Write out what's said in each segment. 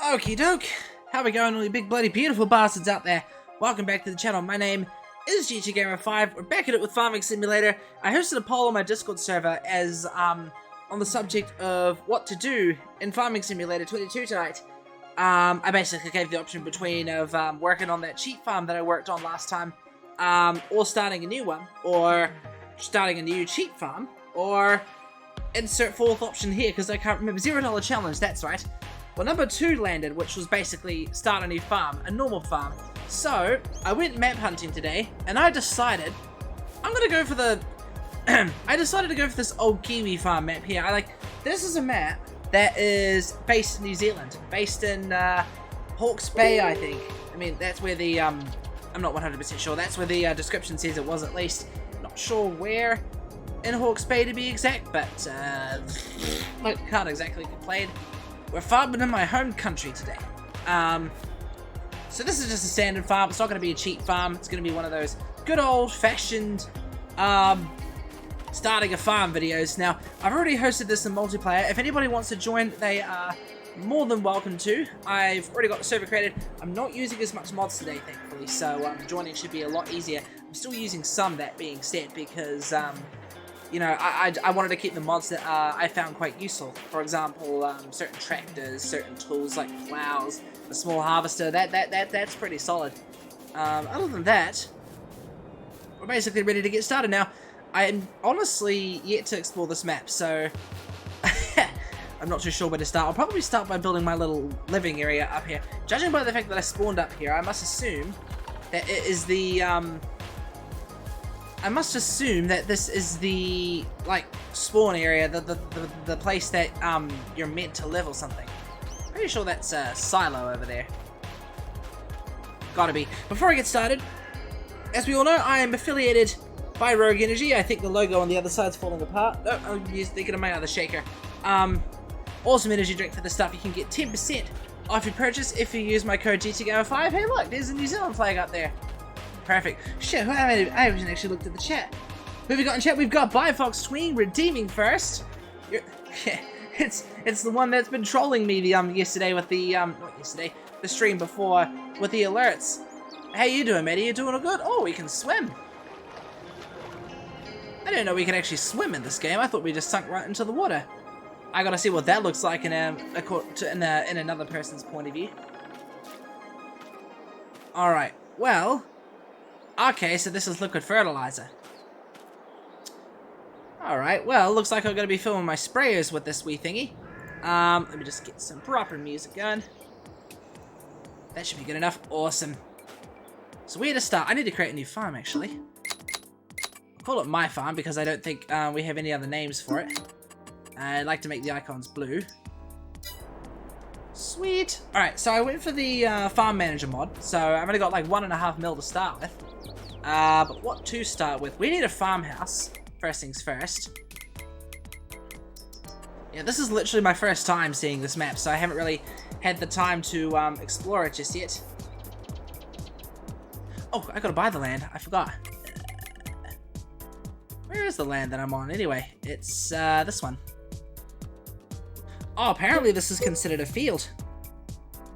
Okie doke, how we going all you big bloody beautiful bastards out there? Welcome back to the channel. My name is GTGamer5. We're back at it with Farming Simulator. I hosted a poll on my Discord server as on the subject of what to do in Farming Simulator 22 tonight. I basically gave the option between working on that cheap farm that I worked on last time, or starting a new one, or starting a new cheap farm, or insert fourth option here because I can't remember. $0 challenge, that's right. Well, number 2 landed, which was basically start a new farm, a normal farm. So, I went map hunting today, and I decided I'm gonna go for the... I decided to go for this old Kiwi farm map here. This is a map that is based in New Zealand, based in Hawke's Bay, I think. I mean, that's where the, I'm not 100% sure, that's where the description says it was at least. Not sure where in Hawke's Bay to be exact, but I can't exactly complain. We're farming in my home country today. So this is just a standard farm. It's not going to be a cheap farm. It's going to be one of those good old-fashioned starting a farm videos. Now, I've already hosted this in multiplayer. If anybody wants to join, they are more than welcome to. I've already got the server created. I'm not using as much mods today, thankfully, so joining should be a lot easier. I'm still using some, that being said, because you know, I wanted to keep the mods that I found quite useful. For example, certain tractors, certain tools like plows, a small harvester. That's pretty solid. Other than that, we're basically ready to get started now. I'm honestly yet to explore this map, so I'm not too sure where to start. I'll probably start by building my little living area up here. Judging by the fact that I spawned up here, I must assume that it is the I must assume that this is the, like, spawn area, the place that, you're meant to live or something. Pretty sure that's a silo over there. Gotta be. Before I get started, as we all know, I am affiliated by Rogue Energy. I think the logo on the other side's falling apart. Oh, I'm thinking of my other shaker. Awesome energy drink for this stuff. You can get 10% off your purchase if you use my code GTGamer5. Hey look, there's a New Zealand flag up there. Perfect. Shit, I haven't actually looked at the chat. Who have we got in chat? We've got Byfox Tween redeeming first. Yeah, it's the one that's been trolling me yesterday with the not yesterday, the stream before with the alerts. How you doing, mate? Are you doing all good? Oh, we can swim. I didn't know we could actually swim in this game. I thought we just sunk right into the water. I gotta see what that looks like in another person's point of view. All right. Well. Okay, so this is liquid fertilizer. Alright, well, looks like I'm going to be filming my sprayers with this wee thingy. Let me just get some proper music going. That should be good enough. Awesome. So where to start? I need to create a new farm, actually. I'll call it my farm because I don't think we have any other names for it. I'd like to make the icons blue. Sweet. Alright, so I went for the farm manager mod. So I've only got like 1.5 mil to start with. But what to start with? We need a farmhouse, first things first. Yeah, this is literally my first time seeing this map, so I haven't really had the time to explore it just yet. Oh, I gotta buy the land. I forgot. Where is the land that I'm on anyway? It's this one. Oh, apparently this is considered a field.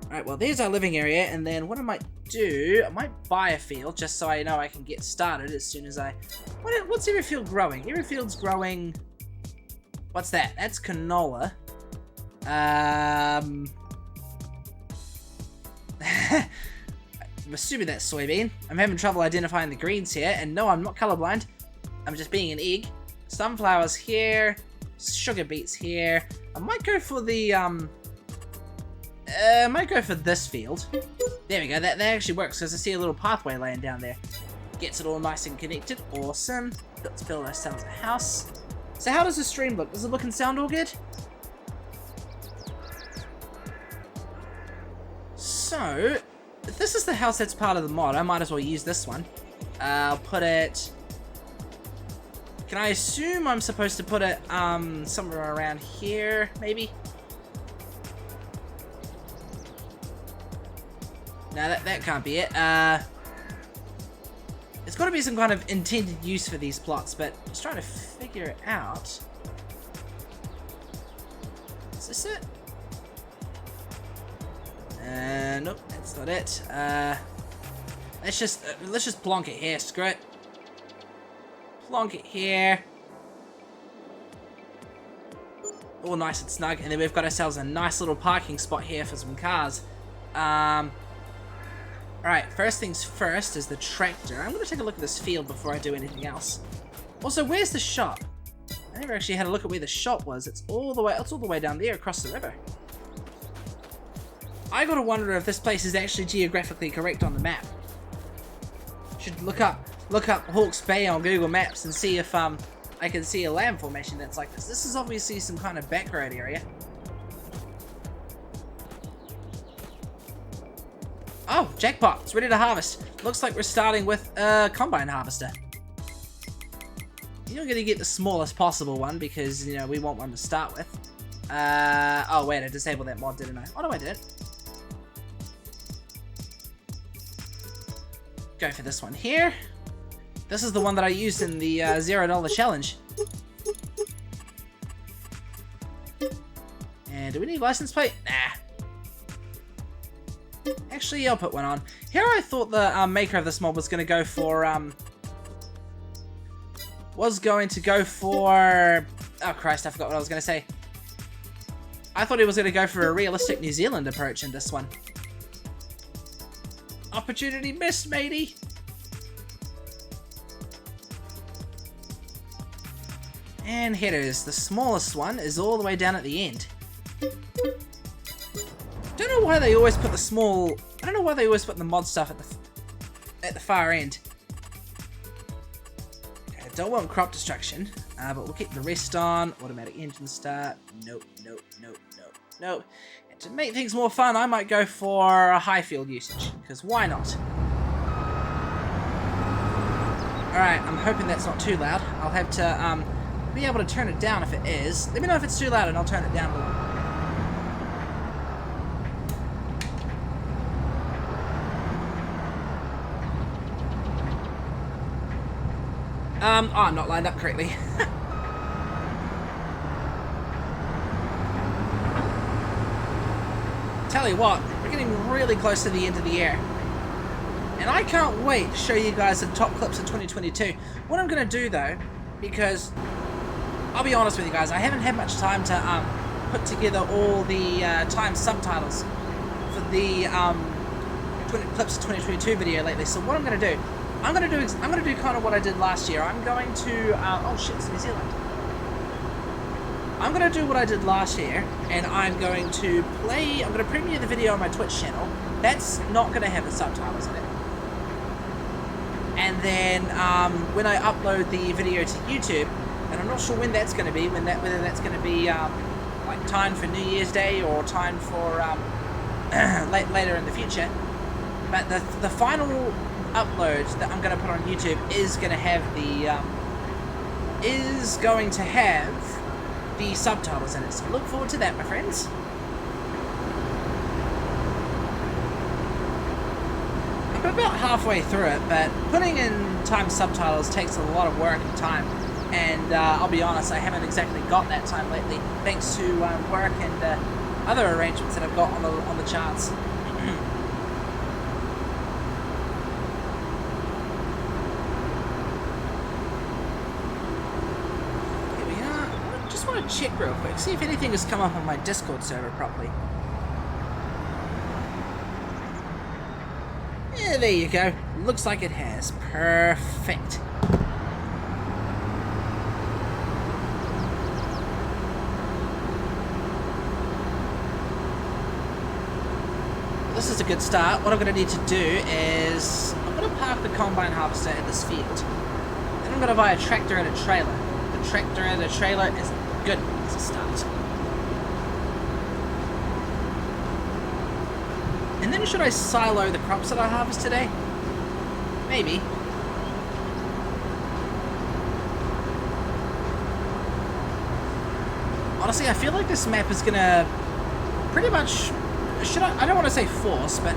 Alright, well, there's our living area, and then what I might do, I might buy a field just so I know I can get started as soon as I... What's every field growing? Every field's growing... What's that? That's canola. I'm assuming that's soybean. I'm having trouble identifying the greens here, and no, I'm not colorblind. I'm just being an egg. Sunflowers here, sugar beets here. I might go for the, I might go for this field. There we go, that actually works because I see a little pathway laying down there. Gets it all nice and connected. Awesome. Let's build ourselves a house. So how does the stream look? Does it look and sound all good? So, if this is the house that's part of the mod, I might as well use this one. I'll put it... Can I assume I'm supposed to put it somewhere around here, maybe? No, that can't be it. It's got to be some kind of intended use for these plots, but I'm just trying to figure it out. Is this it? Nope, that's not it. Let's just plonk it here. Screw it. Plonk it here. All nice and snug, and then we've got ourselves a nice little parking spot here for some cars. Alright, first things first is the tractor. I'm going to take a look at this field before I do anything else. Also, where's the shop? I never actually had a look at where the shop was. It's all the way down there across the river. I gotta wonder if this place is actually geographically correct on the map. Should look up Hawke's Bay on Google Maps and see if I can see a land formation that's like this. This is obviously some kind of back road area. Oh, jackpot. It's ready to harvest. Looks like we're starting with a combine harvester. You're going to get the smallest possible one because, you know, we want one to start with. Oh, wait, I disabled that mod, didn't I? Oh, no, I didn't. Go for this one here. This is the one that I used in the $0 challenge. And do we need license plate? Nah. Actually, I'll put one on. Here I thought the maker of this mod was going to go for... Oh, Christ, I forgot what I was going to say. I thought he was going to go for a realistic New Zealand approach in this one. Opportunity missed, matey. And headers. The smallest one is all the way down at the end. Don't know why they always put the small... I don't know why they always put the mod stuff at the far end. Okay, don't want crop destruction, but we'll keep the rest on. Automatic engine start. Nope, nope, nope, nope, nope. And to make things more fun, I might go for a high field usage, because why not? Alright, I'm hoping that's not too loud. I'll have to be able to turn it down if it is. Let me know if it's too loud and I'll turn it down a little. Oh, I'm not lined up correctly. Tell you what, we're getting really close to the end of the year. And I can't wait to show you guys the top clips of 2022. What I'm going to do though, because I'll be honest with you guys, I haven't had much time to put together all the time subtitles for the clips of 2022 video lately. So what I'm going to do, I'm gonna do kind of what I did last year. I'm going to oh shit, it's New Zealand. I'm gonna do what I did last year, and I'm gonna premiere the video on my Twitch channel. That's not gonna have the subtitles in it. And then when I upload the video to YouTube, and I'm not sure when that's gonna be, whether that's gonna be like time for New Year's Day or time for later in the future. But the final upload that I'm going to put on YouTube is going to have the subtitles in it. So look forward to that, my friends. I'm about halfway through it, but putting in time subtitles takes a lot of work and time. And I'll be honest, I haven't exactly got that time lately, thanks to work and other arrangements that I've got on the charts. Check real quick, see if anything has come up on my Discord server properly. Yeah, there you go. Looks like it has. Perfect. This is a good start. What I'm going to need to do is I'm going to park the combine harvester at this field. Then I'm going to buy a tractor and a trailer. The tractor and the trailer is good as a start. And then should I silo the crops that I harvest today? Maybe. Honestly, I feel like this map is gonna pretty much... I don't want to say force, but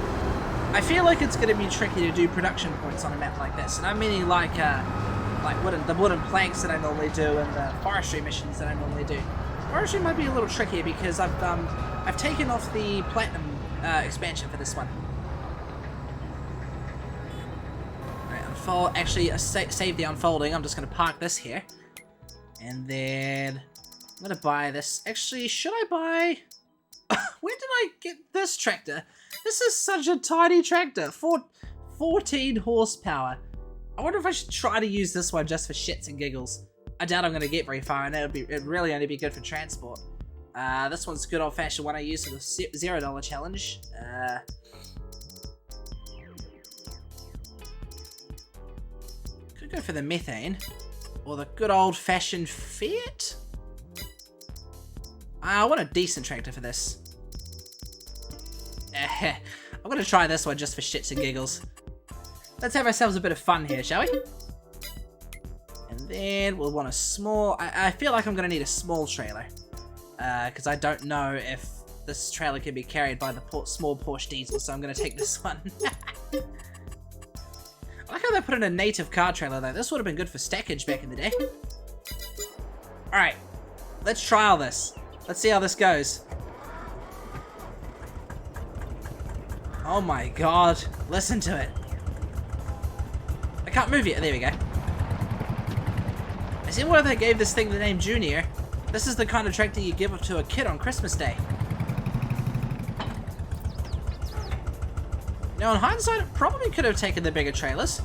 I feel like it's gonna be tricky to do production points on a map like this. And I'm meaning like the wooden planks that I normally do and the forestry missions that I normally do. Forestry might be a little trickier because I've taken off the platinum expansion for this one. Alright, unfold. Actually, save the unfolding. I'm just going to park this here. And then I'm going to buy this. Actually, should I buy... Where did I get this tractor? This is such a tiny tractor. 14 horsepower. I wonder if I should try to use this one just for shits and giggles. I doubt I'm going to get very far, and it'd really only be good for transport. This one's a good old-fashioned one I use for the $0 challenge. Could go for the methane, or the good old-fashioned Fiat. I want a decent tractor for this. I'm going to try this one just for shits and giggles. Let's have ourselves a bit of fun here, shall we? And then we'll want a small... I feel like I'm going to need a small trailer. Because I don't know if this trailer can be carried by the small Porsche diesel, so I'm going to take this one. I like how they put in a native car trailer, though. This would have been good for stackage back in the day. Alright, let's trial this. Let's see how this goes. Oh my god, listen to it. I can't move yet. There we go. I see why they gave this thing the name Junior. This is the kind of tractor you give to a kid on Christmas Day. Now, in hindsight, it probably could have taken the bigger trailers.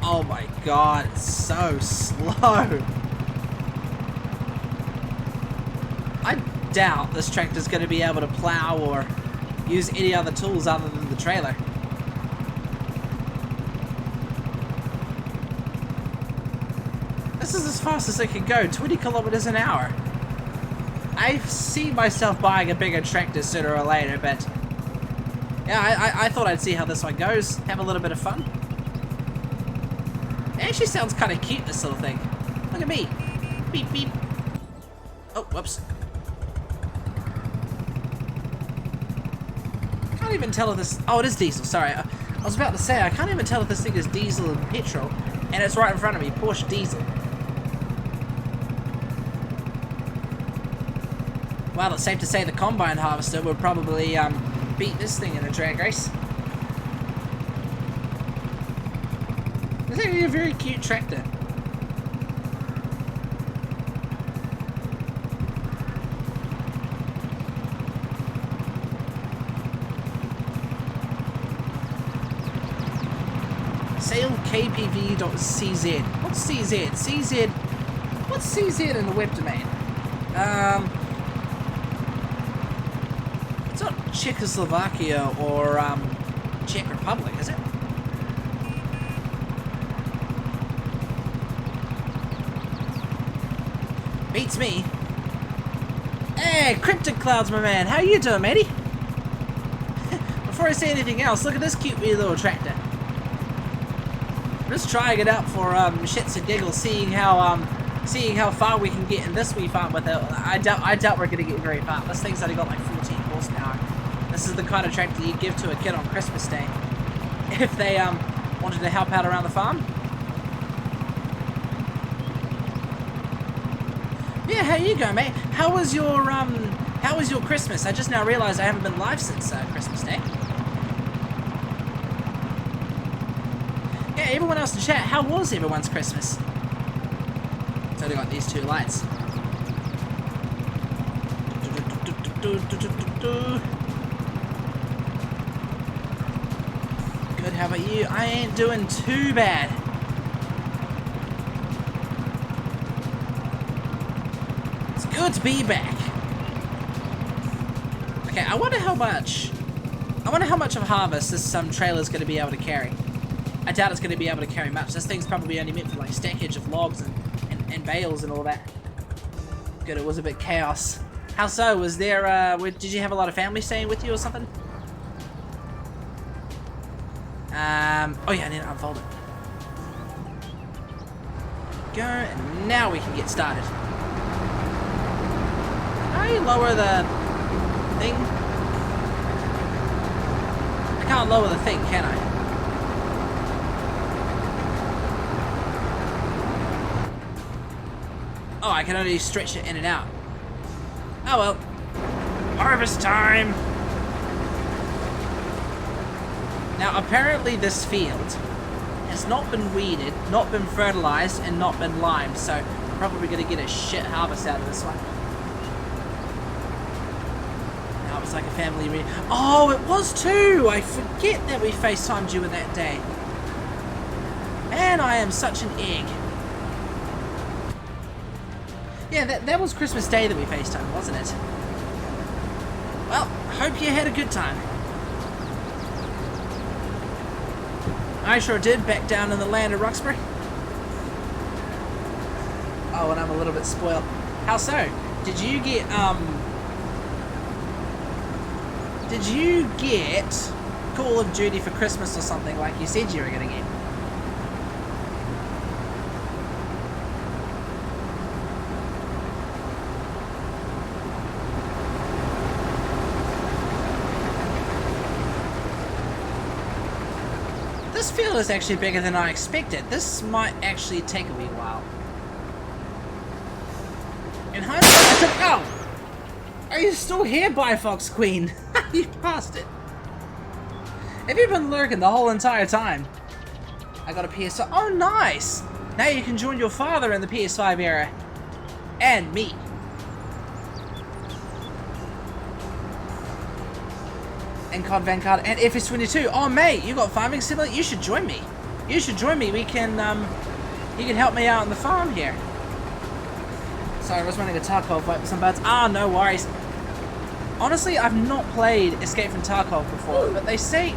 Oh my god, it's so slow. I doubt this tractor's going to be able to plow or use any other tools other than the trailer. This is as fast as it can go, 20 kilometers an hour. I see myself buying a bigger tractor sooner or later, but yeah, I thought I'd see how this one goes, have a little bit of fun. It actually sounds kind of cute, this little thing. Look at me. Beep, beep. Oh, whoops. I can't even tell if this... Oh, it is diesel, sorry. I was about to say, I can't even tell if this thing is diesel and petrol, and it's right in front of me, Porsche diesel. Well, it's safe to say the combine harvester would probably beat this thing in a drag race. It's actually a very cute tractor. Sale KPV.cz. What's CZ? CZ. What's CZ in the web domain? It's not Czechoslovakia or Czech Republic, is it? Beats me. Hey, Cryptic Clouds, my man. How you doing, matey? Before I say anything else, look at this cute wee little tractor. I'm just trying it out for shits and giggles, seeing how far we can get in this wee farm with it. I doubt we're gonna get very far. This thing's only got like 14 horsepower. This is the kind of tractor you give to a kid on Christmas Day if they wanted to help out around the farm. Yeah, how you going, mate? How was your Christmas? I just now realized I haven't been live since Christmas Day. Yeah, everyone else in chat, how was everyone's Christmas? It's only got these two lights. Good, how about you? I ain't doing too bad. It's good to be back. Okay, I wonder how much of harvest this trailer's going to be able to carry. I doubt it's going to be able to carry much. This thing's probably only meant for like stackage of logs and bales and all that. Good, it was a bit chaos. How so? Was there, did you have a lot of family staying with you or something? Oh yeah, I need to unfold it. Go, and now we can get started. Can I lower the thing? I can't lower the thing, can I? Oh, I can only stretch it in and out. Oh well. Harvest time! Now apparently this field has not been weeded, not been fertilized, and not been limed, so I'm probably going to get a shit harvest out of this one. Now it was like a family reunion. Oh, it was too! I forget that we FaceTimed you in that day. Man, I am such an egg. Yeah, that was Christmas Day that we FaceTimed, wasn't it? Well, hope you had a good time. I sure did, back down in the land of Roxbury. Oh, and I'm a little bit spoiled. How so? Did you get Call of Duty for Christmas or something like you said you were gonna get? This field is actually bigger than I expected. This might actually take a wee while. In hindsight, I took... Oh! Are you still here, Fox Queen? You passed it. Have you been lurking the whole entire time? I got a PS5. Oh, nice! Now you can join your father in the PS5 era. And me. And COD Vanguard and FS22. Oh mate, you got Farming Simulator? You should join me. You should join me. We can you can help me out on the farm here. Sorry, I was running a Tarkov fight with some birds. Ah, no worries. Honestly, I've not played Escape from Tarkov before, but they say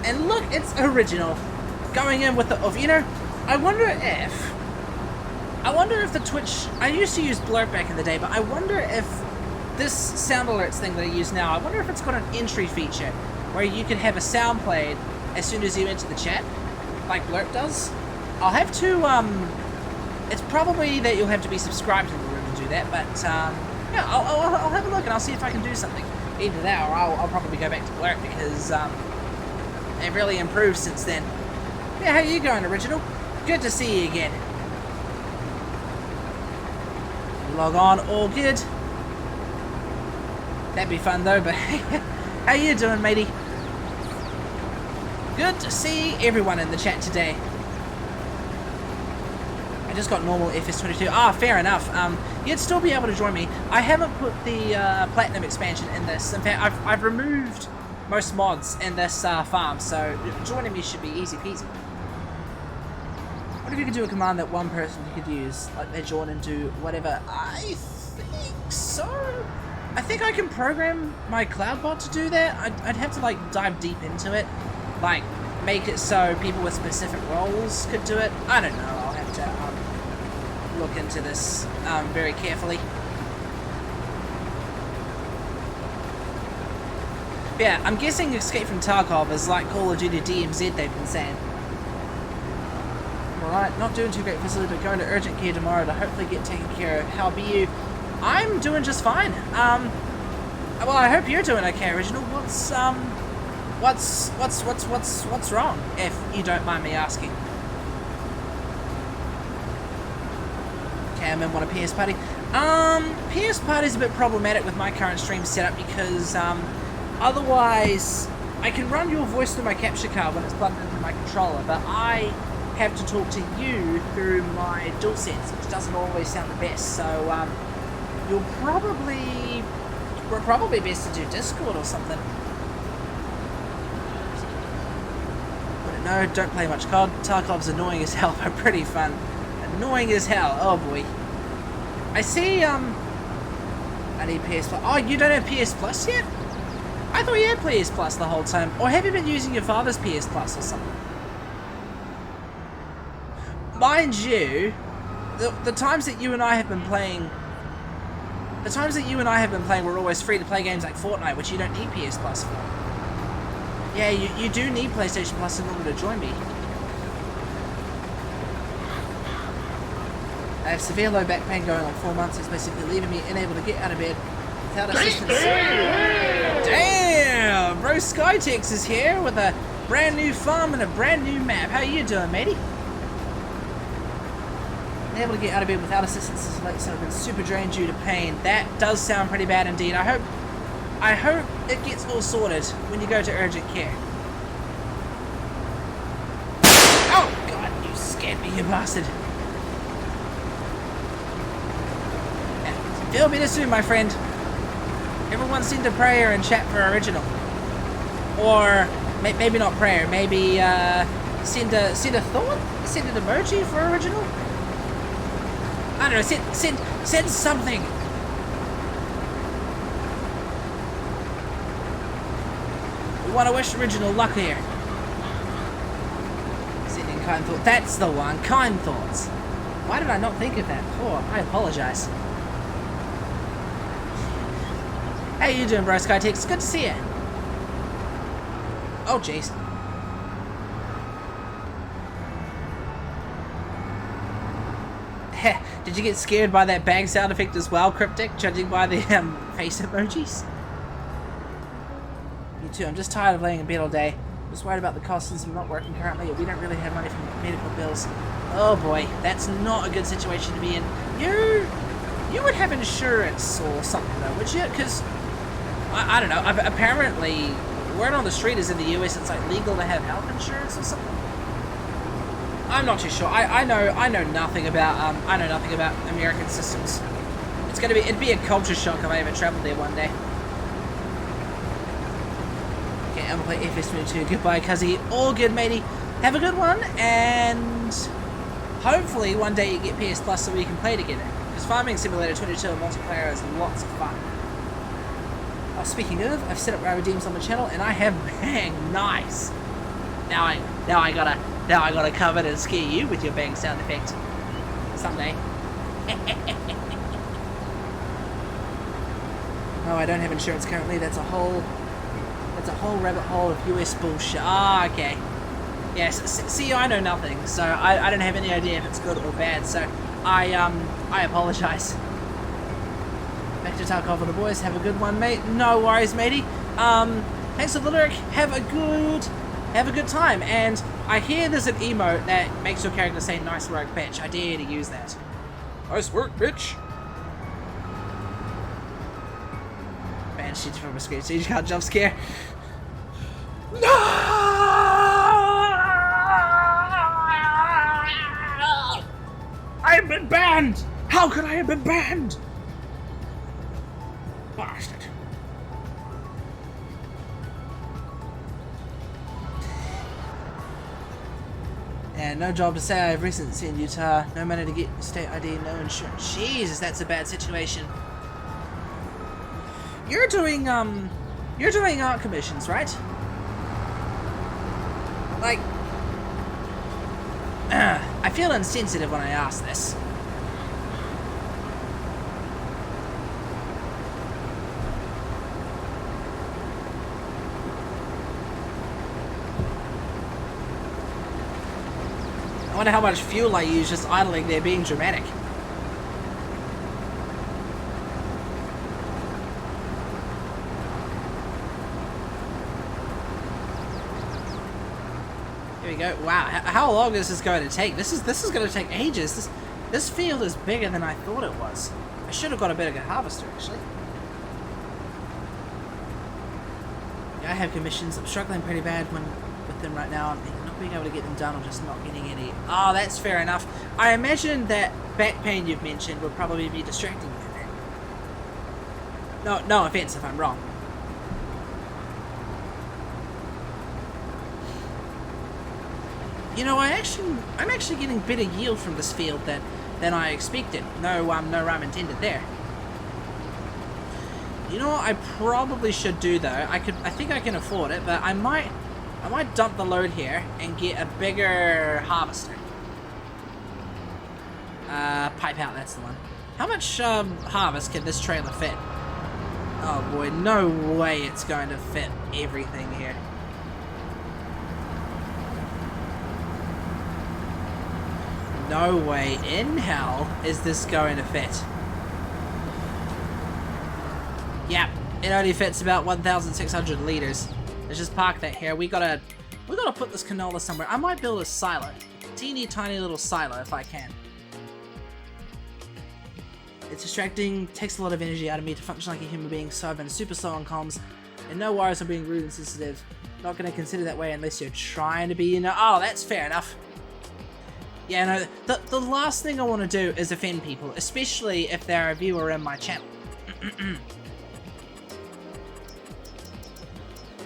and look, it's original. Going in with the you know, I wonder if the Twitch, I used to use Blurp back in the day, but I wonder if this sound alerts thing that I use now, I wonder if it's got an entry feature where you can have a sound played as soon as you enter the chat, like Blurp does. I'll have to, it's probably that you'll have to be subscribed to the room to do that, but, yeah, I'll have a look and I'll see if I can do something. Either that or I'll probably go back to Blurp because, it really improved since then. Yeah, how you going, Original? Good to see you again. Log on, all good. That'd be fun though, but how you doing, matey? Good to see everyone in the chat today. I just got normal FS22. Ah, fair enough. You'd still be able to join me. I haven't put the Platinum expansion in this. In fact, I've removed most mods in this farm, so joining me should be easy peasy. What if you could do a command that one person could use, like they join into whatever? I think so. I think I can program my CloudBot to do that. I'd have to like dive deep into it, like make it so people with specific roles could do it. I don't know. I'll have to look into this very carefully. But yeah, I'm guessing Escape from Tarkov is like Call of Duty DMZ. They've been saying. Alright, not doing too great physically, but going to urgent care tomorrow to hopefully get taken care of. How be you? I'm doing just fine. Well, I hope you're doing okay, Original. What's wrong, if you don't mind me asking? Okay, I'm in one of PS Party. PS Party's a bit problematic with my current stream setup because, otherwise, I can run your voice through my capture card when it's plugged into my controller, but I have to talk to you through my DualSense, which doesn't always sound the best, so, we're probably best to do Discord or something. But no, don't play much COD. Tarkov's annoying as hell, but pretty fun. Annoying as hell, oh boy. I see, I need PS Plus. Oh, you don't have PS Plus yet? I thought you had PS Plus the whole time. Or have you been using your father's PS Plus or something? Mind you, the times that you and I have been playing... The times that you and I have been playing were always free to play games like Fortnite, which you don't need PS Plus for. Yeah, you do need PlayStation Plus in order to join me. I have severe low back pain going on 4 months. It's basically leaving me unable to get out of bed without assistance. Damn! Bro Skytex is here with a brand new farm and a brand new map. How you doing, matey? Unable to get out of bed without assistance is like so I've been super drained due to pain. That does sound pretty bad indeed. I hope it gets all sorted when you go to urgent care. Oh god, you scared me, you bastard. Feel better soon, my friend. Everyone send a prayer and chat for original. Or maybe not prayer, maybe send a thought? Send an emoji for original? I don't know, send something. We want to wish original luck here. Sending kind thoughts. That's the one, kind thoughts. Why did I not think of that before? I apologize. How you doing, bro? Skytex? Good to see you. Oh, jeez. Did you get scared by that bang sound effect as well, Cryptic, judging by the face emojis? Me too. I'm just tired of laying in bed all day. Just worried about the cost since I'm not working currently. We don't really have money for medical bills. Oh boy, that's not a good situation to be in. You would have insurance or something though, would you? Because I don't know. Apparently, word on the street is in the US it's like legal to have health insurance or something. I'm not too sure. I know nothing about American systems. It'd be a culture shock if I ever traveled there one day. Okay, I'm gonna play FS22. Goodbye, cuzzy. All good, matey. Have a good one, and hopefully one day you get PS Plus so we can play together. Because Farming Simulator 22 multiplayer is lots of fun. Oh, speaking of, I've set up my redeems on my channel, and I have bang nice. Now I gotta come in and scare you with your bang sound effect someday. No, I don't have insurance currently. That's a whole rabbit hole of US bullshit. Ah, okay. Yes. See, I know nothing, so I don't have any idea if it's good or bad. So I apologize. Back to Tarkov for the boys. Have a good one, mate. No worries, matey. Thanks for the lyric. Have a good time. And I hear there's an emote that makes your character say "nice work, bitch." I dare to use that. Nice work, bitch. Man, shit from a screen, so you can't jump scare. No! I have been banned. How could I have been banned? Bastard. And no job to say. I have recently seen Utah. No money to get state ID, no insurance. Jesus, that's a bad situation. You're doing art commissions, right? Like, I feel insensitive when I ask this. I wonder how much fuel I use just idling there being dramatic. Here we go. Wow, how long is this going to take? This is going to take ages. This field is bigger than I thought it was. I should have got a bigger harvester actually. Yeah, I have commissions. I'm struggling pretty bad with them right now. Not being able to get them done or just not getting any. Oh, that's fair enough. I imagine that back pain you've mentioned would probably be distracting you then. No offense if I'm wrong. You know, I'm actually getting better yield from this field than I expected. No rhyme intended there. You know what I probably should do though? I think I can afford it, but I might dump the load here and get a bigger harvester. Pipe out, that's the one. How much harvest can this trailer fit? Oh boy, no way it's going to fit everything here. No way in hell is this going to fit. Yep, it only fits about 1,600 liters. Let's just park that here. We gotta put this canola somewhere. I might build a silo. Teeny tiny little silo if I can. It's distracting, takes a lot of energy out of me to function like a human being, so I've been super slow on comms. And no worries on being rude and sensitive. Not going to consider that way unless you're trying to be, you know. Oh, that's fair enough. Yeah, no, the last thing I want to do is offend people, especially if they're a viewer in my channel.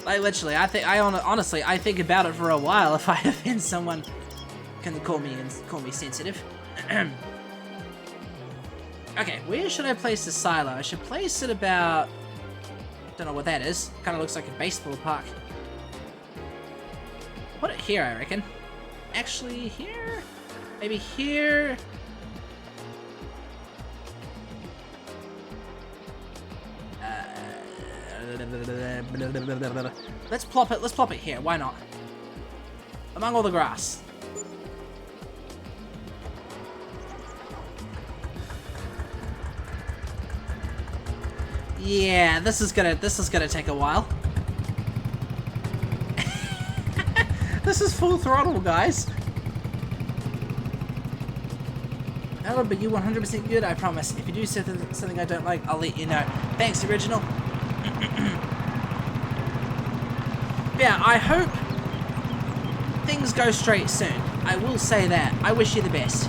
Like, literally, honestly, I think about it for a while if I offend someone. Can call me sensitive. Okay, where should I place the silo? I should place it about... Don't know what that is. Kind of looks like a baseball park. Put it here, I reckon. Actually, here? Maybe here? Let's plop it here. Why not? Among all the grass. Yeah, this is gonna take a while. This is full throttle, guys. Hello, but you 100% good, I promise. If you do something I don't like, I'll let you know. Thanks, original. Yeah, I hope things go straight soon. I will say that. I wish you the best.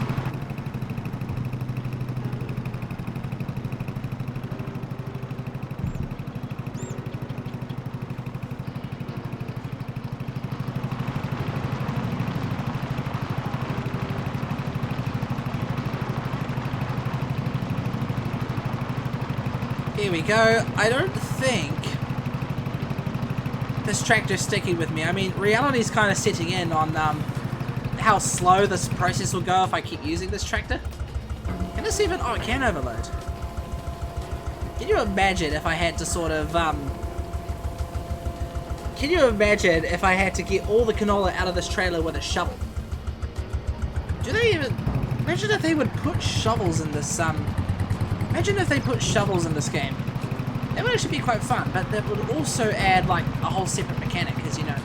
Here we go. I don't think this tractor's sticking with me. I mean, reality's kind of setting in on how slow this process will go if I keep using this tractor. Can this even... Oh, it can overload. Can you imagine if I had to sort of... Can you imagine if I had to get all the canola out of this trailer with a shovel? Do they even... Imagine if they would put shovels in this... Imagine if they put shovels in this game. That would actually be quite fun, but that would also add, like, a whole separate mechanic, because, you know...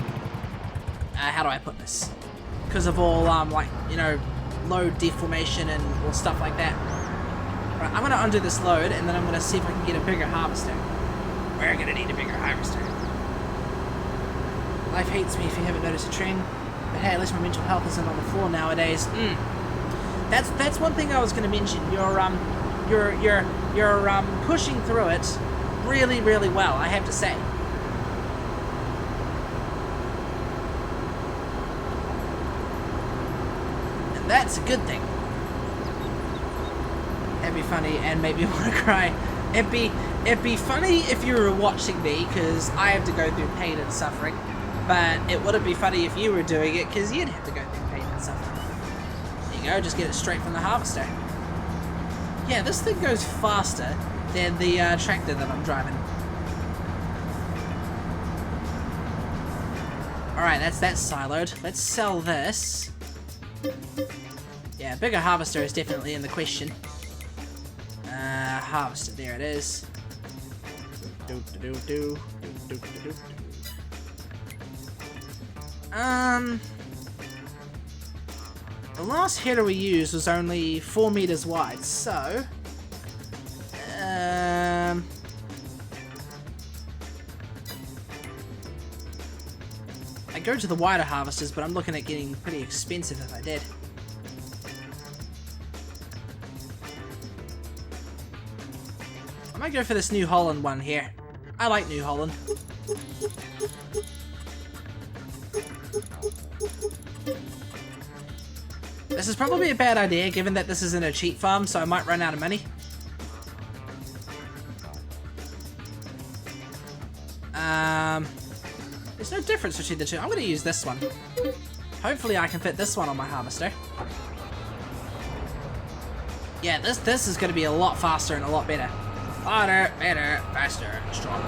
how do I put this? Because of all, like, you know, load deformation and all stuff like that. Right, I'm going to undo this load, and then I'm going to see if I can get a bigger harvester. We're going to need a bigger harvester. Life hates me if you haven't noticed a trend. But hey, at least my mental health isn't on the floor nowadays. That's one thing I was going to mention. You're pushing through it really, really well, I have to say. And that's a good thing. That'd be funny and make me want to cry. It'd be funny if you were watching me, because I have to go through pain and suffering. But it wouldn't be funny if you were doing it, because you'd have to go through pain and suffering. There you go, just get it straight from the harvester. Yeah, this thing goes faster than the tractor that I'm driving. Alright, that's siloed. Let's sell this. Yeah, bigger harvester is definitely in the question. Harvester, there it is. The last header we used was only 4 meters wide, so... I go to the wider harvesters, but I'm looking at getting pretty expensive if I did. I might go for this New Holland one here. I like New Holland. This is probably a bad idea, given that this isn't a cheat farm, so I might run out of money. There's no difference between the two. I'm going to use this one. Hopefully I can fit this one on my harvester. Yeah, this is going to be a lot faster and a lot better. Harder, better, faster, stronger.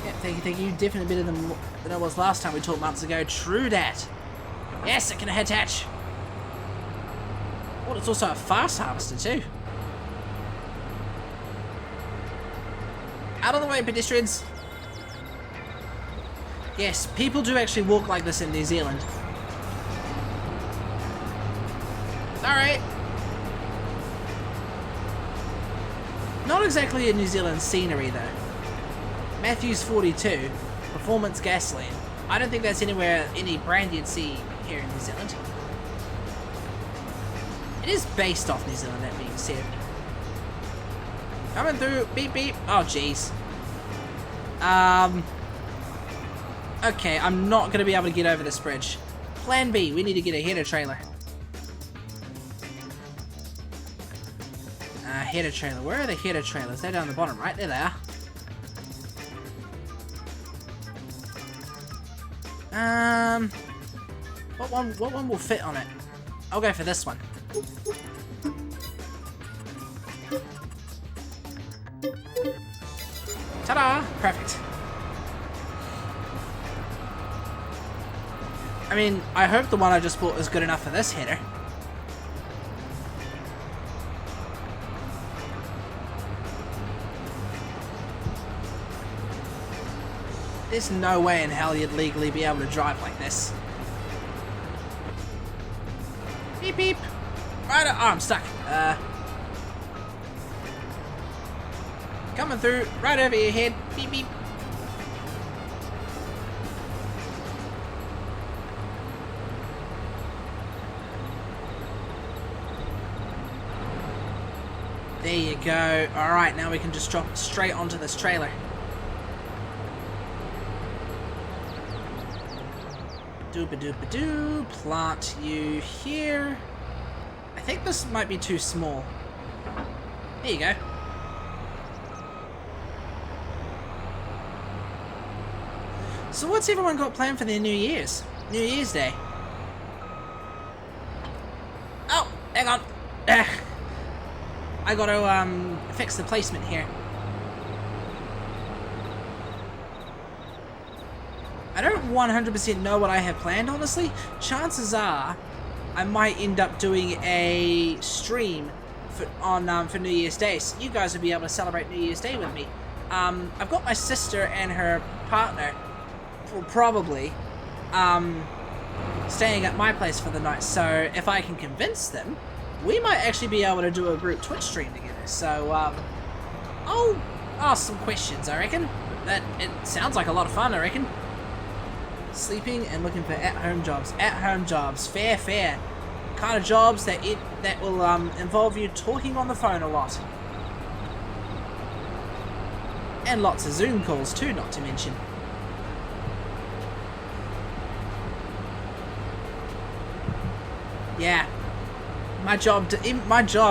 Yeah, thank you. Definitely better than it was last time we talked months ago. True that. Yes, it can attach. Oh, it's also a fast harvester too. Out of the way, pedestrians. Yes, people do actually walk like this in New Zealand. Alright. Not exactly a New Zealand scenery though. Matthews 42, performance gasoline. I don't think that's anywhere, any brand you'd see here in New Zealand. It is based off New Zealand, that being said. Coming through, beep beep. Oh jeez. Okay, I'm not going to be able to get over this bridge. Plan B, we need to get a header trailer. Header trailer. Where are the header trailers? They're down the bottom, right? There they are. What one will fit on it? I'll go for this one. Ta-da! Perfect. I mean, I hope the one I just bought is good enough for this header. There's no way in hell you'd legally be able to drive like this. Beep beep. Right, oh, I'm stuck. Coming through, right over your head. Beep beep. There you go. Alright, now we can just drop straight onto this trailer. Doopa-doopa-doo. Plant you here. I think this might be too small. There you go. So what's everyone got planned for their New Year's? New Year's Day? Oh, hang on. I gotta fix the placement here. I don't 100% know what I have planned, honestly. Chances are I might end up doing a stream for New Year's Day, so you guys will be able to celebrate New Year's Day with me. I've got my sister and her partner probably staying at my place for the night, so if I can convince them, we might actually be able to do a group Twitch stream together. So I'll ask some questions, I reckon. It sounds like a lot of fun, I reckon. Sleeping and looking for at-home jobs. At-home jobs. Fair, fair. Kind of jobs that will involve you talking on the phone a lot. And lots of Zoom calls too, not to mention. Yeah. My job,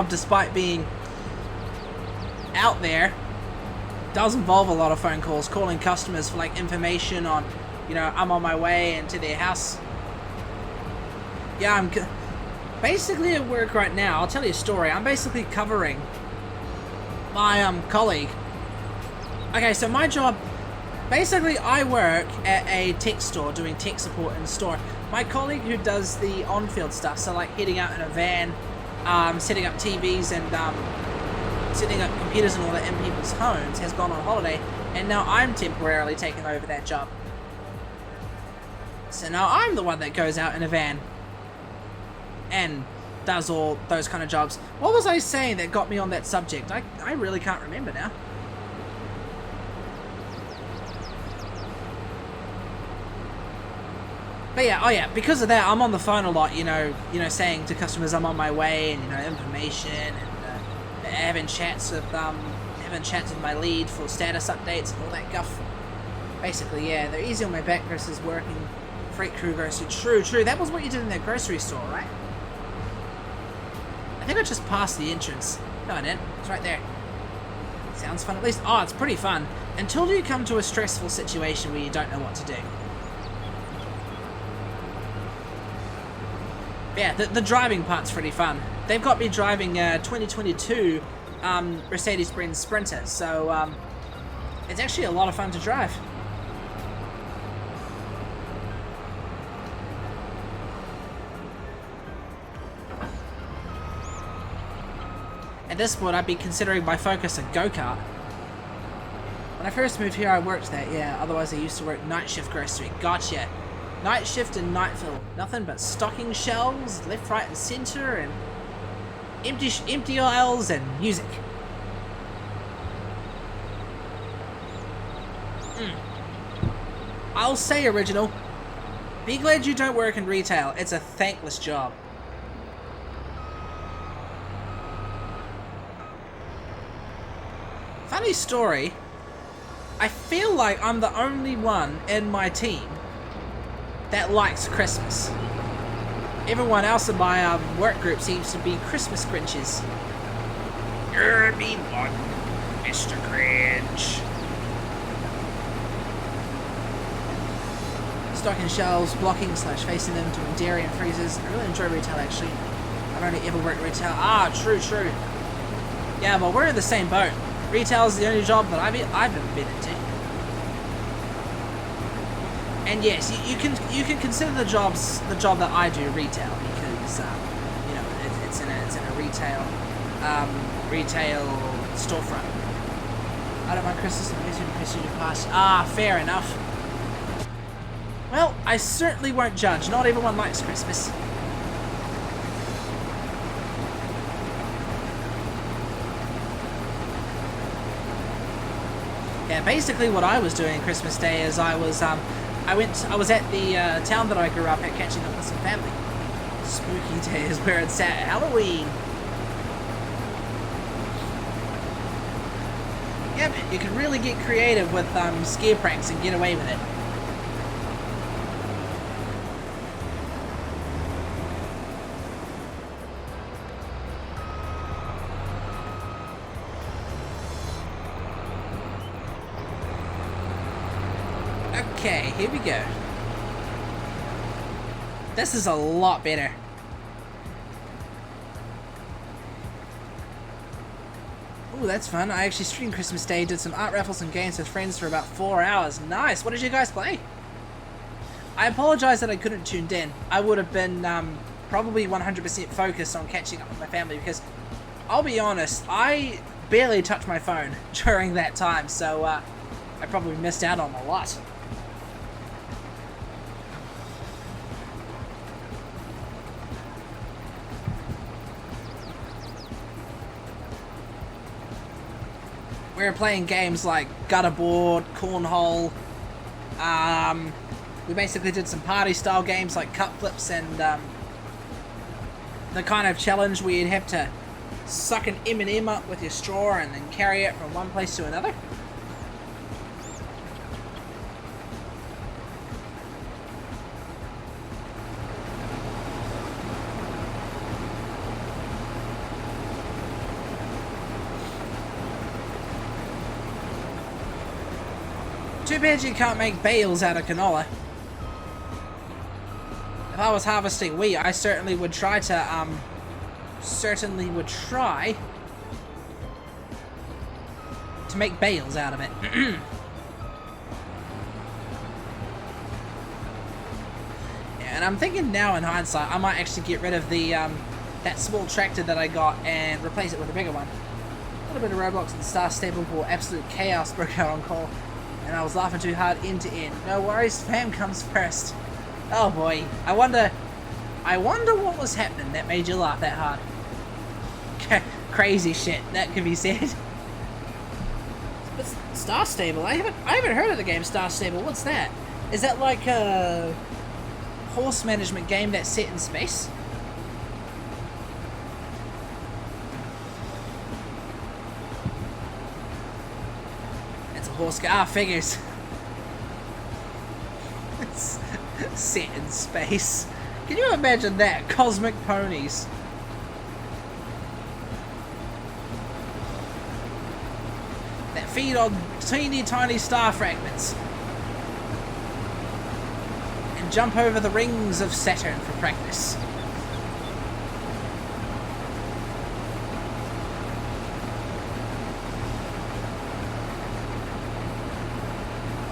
despite being out there, does involve a lot of phone calls, calling customers for like information on, you know, I'm on my way into their house. Yeah, I'm basically at work right now. I'll tell you a story. I'm basically covering my colleague. Okay, so my job, basically I work at a tech store doing tech support in the store. My colleague who does the on-field stuff, so like heading out in a van, setting up TVs and setting up computers and all that in people's homes, has gone on holiday, and now I'm temporarily taking over that job. So now I'm the one that goes out in a van and does all those kind of jobs. What was I saying that got me on that subject? I really can't remember now. But yeah, oh yeah, because of that, I'm on the phone a lot, you know, saying to customers I'm on my way, and, you know, information, and having chats with my lead for status updates and all that guff. Basically, yeah, they're easy on my back versus working freight crew grocery. True. That was what you did in that grocery store, right? I think I just passed the entrance. No, I didn't. It's right there. Sounds fun at least. Oh, it's pretty fun. Until you come to a stressful situation where you don't know what to do. Yeah, the driving part's pretty fun. They've got me driving 2022 Mercedes-Benz Sprinter, so it's actually a lot of fun to drive. At this point, I'd be considering my focus a go-kart. When I first moved here, I worked that, yeah. Otherwise, I used to work night shift grocery. Gotcha. Night shift and nightfill. Nothing but stocking shelves, left, right, and center, and empty aisles and music. I'll say, Original, be glad you don't work in retail. It's a thankless job. Funny story, I feel like I'm the only one in my team that likes Christmas. Everyone else in my work group seems to be Christmas Grinches. You're me one, Mr. Grinch. Stocking shelves, blocking / facing them, doing dairy and freezers. I really enjoy retail, actually. I've only ever worked retail. Ah, true. Yeah, well, we're in the same boat. Retail is the only job that I've ever been into. And yes, you can consider the job that I do retail, because you know, it's in a retail storefront. I don't mind Christmas and music and you pass. Ah, fair enough. Well, I certainly won't judge. Not everyone likes Christmas. Yeah, basically what I was doing Christmas Day is I was at the town that I grew up at, catching up with some family. Spooky Day is where it's at. Halloween. Yeah, man, you can really get creative with scare pranks and get away with it. Okay, here we go. This is a lot better. Ooh, that's fun. I actually streamed Christmas Day, did some art raffles and games with friends for about 4 hours. Nice. What did you guys play? I apologize that I couldn't tune in. I would have been probably 100% focused on catching up with my family, because I'll be honest, I barely touched my phone during that time, so I probably missed out on a lot. We were playing games like Gutterboard, Cornhole. We basically did some party-style games like Cup Flips, and the kind of challenge where you'd have to suck an M&M up with your straw and then carry it from one place to another. Too bad you can't make bales out of canola. If I was harvesting wheat, I certainly would try to, make bales out of it. Yeah, and I'm thinking now in hindsight, I might actually get rid of the, that small tractor that I got and replace it with a bigger one. A little bit of Roblox and Star Stable before absolute chaos broke out on call. And I was laughing too hard end to end. No worries, spam comes first. Oh boy, I wonder what was happening that made you laugh that hard. Crazy shit, that could be said. But Star Stable, I haven't heard of the game Star Stable. What's that? Is that like a horse management game that's set in space? Horse figures. It's set in space. Can you imagine that? Cosmic ponies. That feed on teeny tiny star fragments. And jump over the rings of Saturn for practice.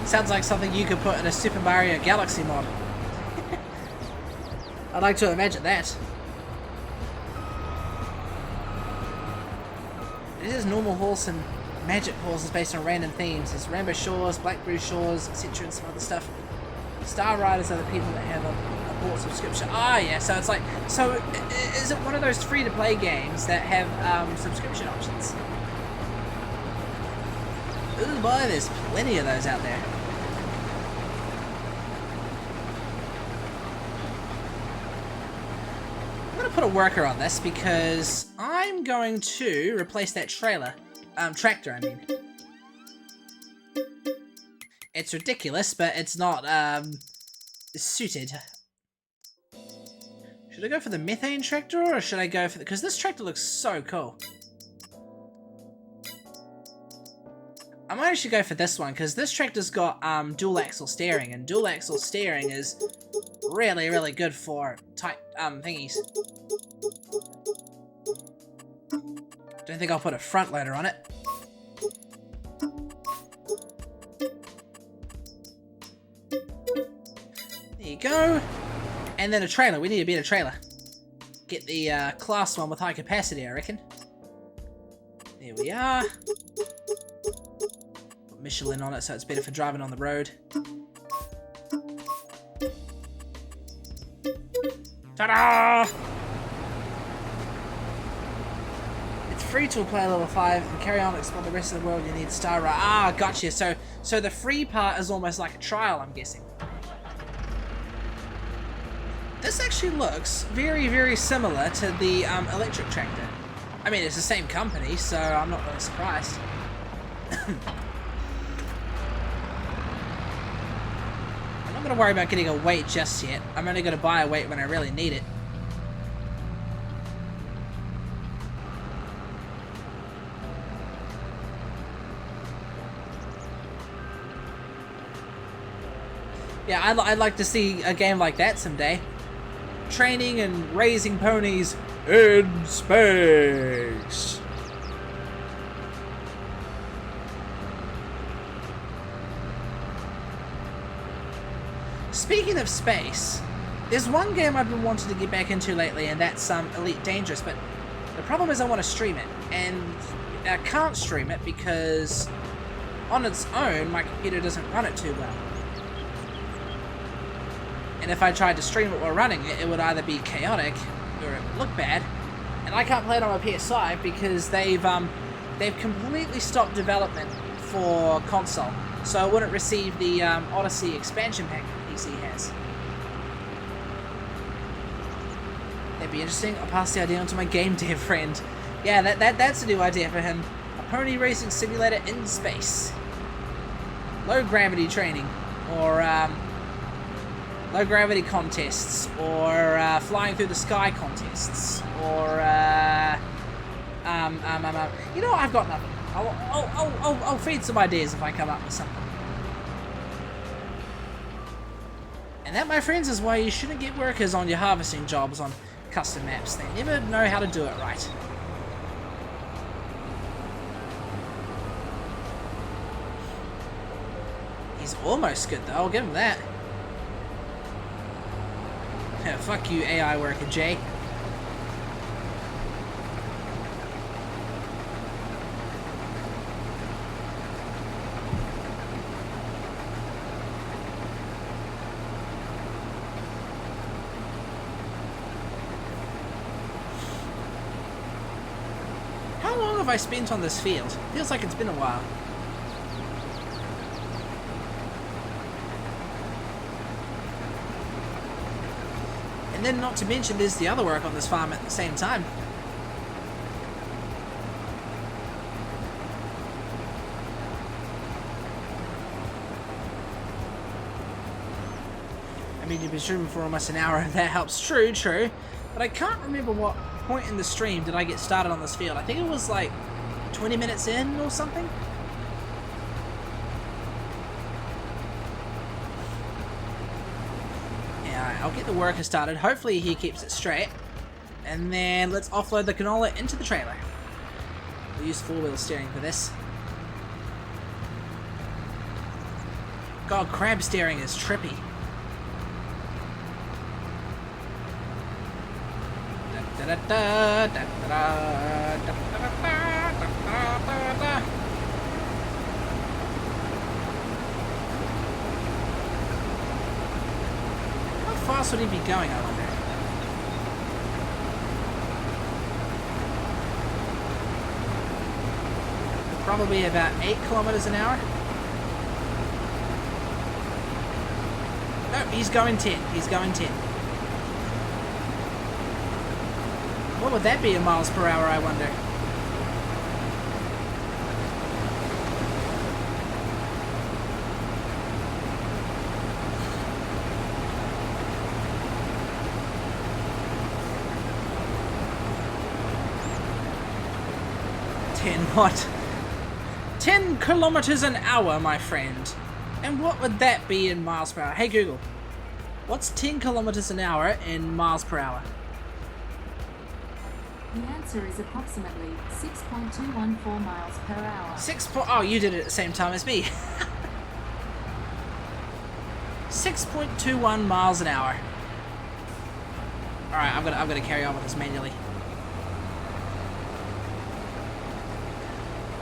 Sounds like something you could put in a Super Mario Galaxy mod. I'd like to imagine that. It is normal horse and magic horses based on random themes. There's Rainbow Shores, Blackberry Shores, etc. and some other stuff. Star Riders are the people that have a bought subscription. Ah, yeah, so it's like... So, is it one of those free-to-play games that have subscription options? Ooh boy, there's plenty of those out there. put a worker on this because I'm going to replace that trailer. Tractor, I mean. It's ridiculous, but it's not, suited. Should I go for the methane tractor, or should I go for the... because this tractor looks so cool. I might actually go for this one, because this tractor's got, dual axle steering, and dual axle steering is really, really good for tight, thingies. Don't think I'll put a front loader on it. There you go. And then a trailer. We need a better trailer. Get the class one with high capacity, I reckon. There we are. Put Michelin on it so it's better for driving on the road. Ta-da! It's free to apply level 5 and carry on and explore the rest of the world. You need star right. Ah, gotcha. So the free part is almost like a trial, I'm guessing. This actually looks very, very similar to the electric tractor. I mean, it's the same company, so I'm not really surprised. I'm not going to worry about getting a weight just yet. I'm only going to buy a weight when I really need it. Yeah, I'd like to see a game like that someday. Training and raising ponies in space. Speaking of space, there's one game I've been wanting to get back into lately, and that's Elite Dangerous, but the problem is I want to stream it, and I can't stream it because on its own my computer doesn't run it too well. And if I tried to stream it while running it, it would either be chaotic or it would look bad. And I can't play it on my PS5 because they've completely stopped development for console, so it wouldn't receive the Odyssey expansion pack that PC has. That'd be interesting. I'll pass the idea on to my game dev friend. Yeah, that's a new idea for him. A pony racing simulator in space. Low gravity training, or low gravity contests, or flying through the sky contests, or you know what? I've got nothing. I'll feed some ideas if I come up with something. And that, my friends, is why you shouldn't get workers on your harvesting jobs on custom maps. They never know how to do it right. He's almost good though, I'll give him that. Yeah, fuck you, AI worker Jay. How long have I spent on this field? Feels like it's been a while. And then not to mention there's the other work on this farm at the same time. I mean, you've been streaming for almost an hour and that helps. True. But I can't remember what point in the stream did I get started on this field. I think it was like 20 minutes in or something. I'll get the worker started. Hopefully he keeps it straight. And then let's offload the canola into the trailer. We'll use four-wheel steering for this. God, crab steering is trippy. How fast would he be going, I wonder? Probably about 8 kilometers an hour. No, he's going 10. He's going 10. What would that be in miles per hour, I wonder? What? 10 kilometers an hour, my friend. And what would that be in miles per hour? Hey Google, what's 10 kilometers an hour in miles per hour? The answer is approximately 6.214 miles per hour. Oh, you did it at the same time as me. 6.21 miles an hour. Alright, I'm gonna carry on with this manually.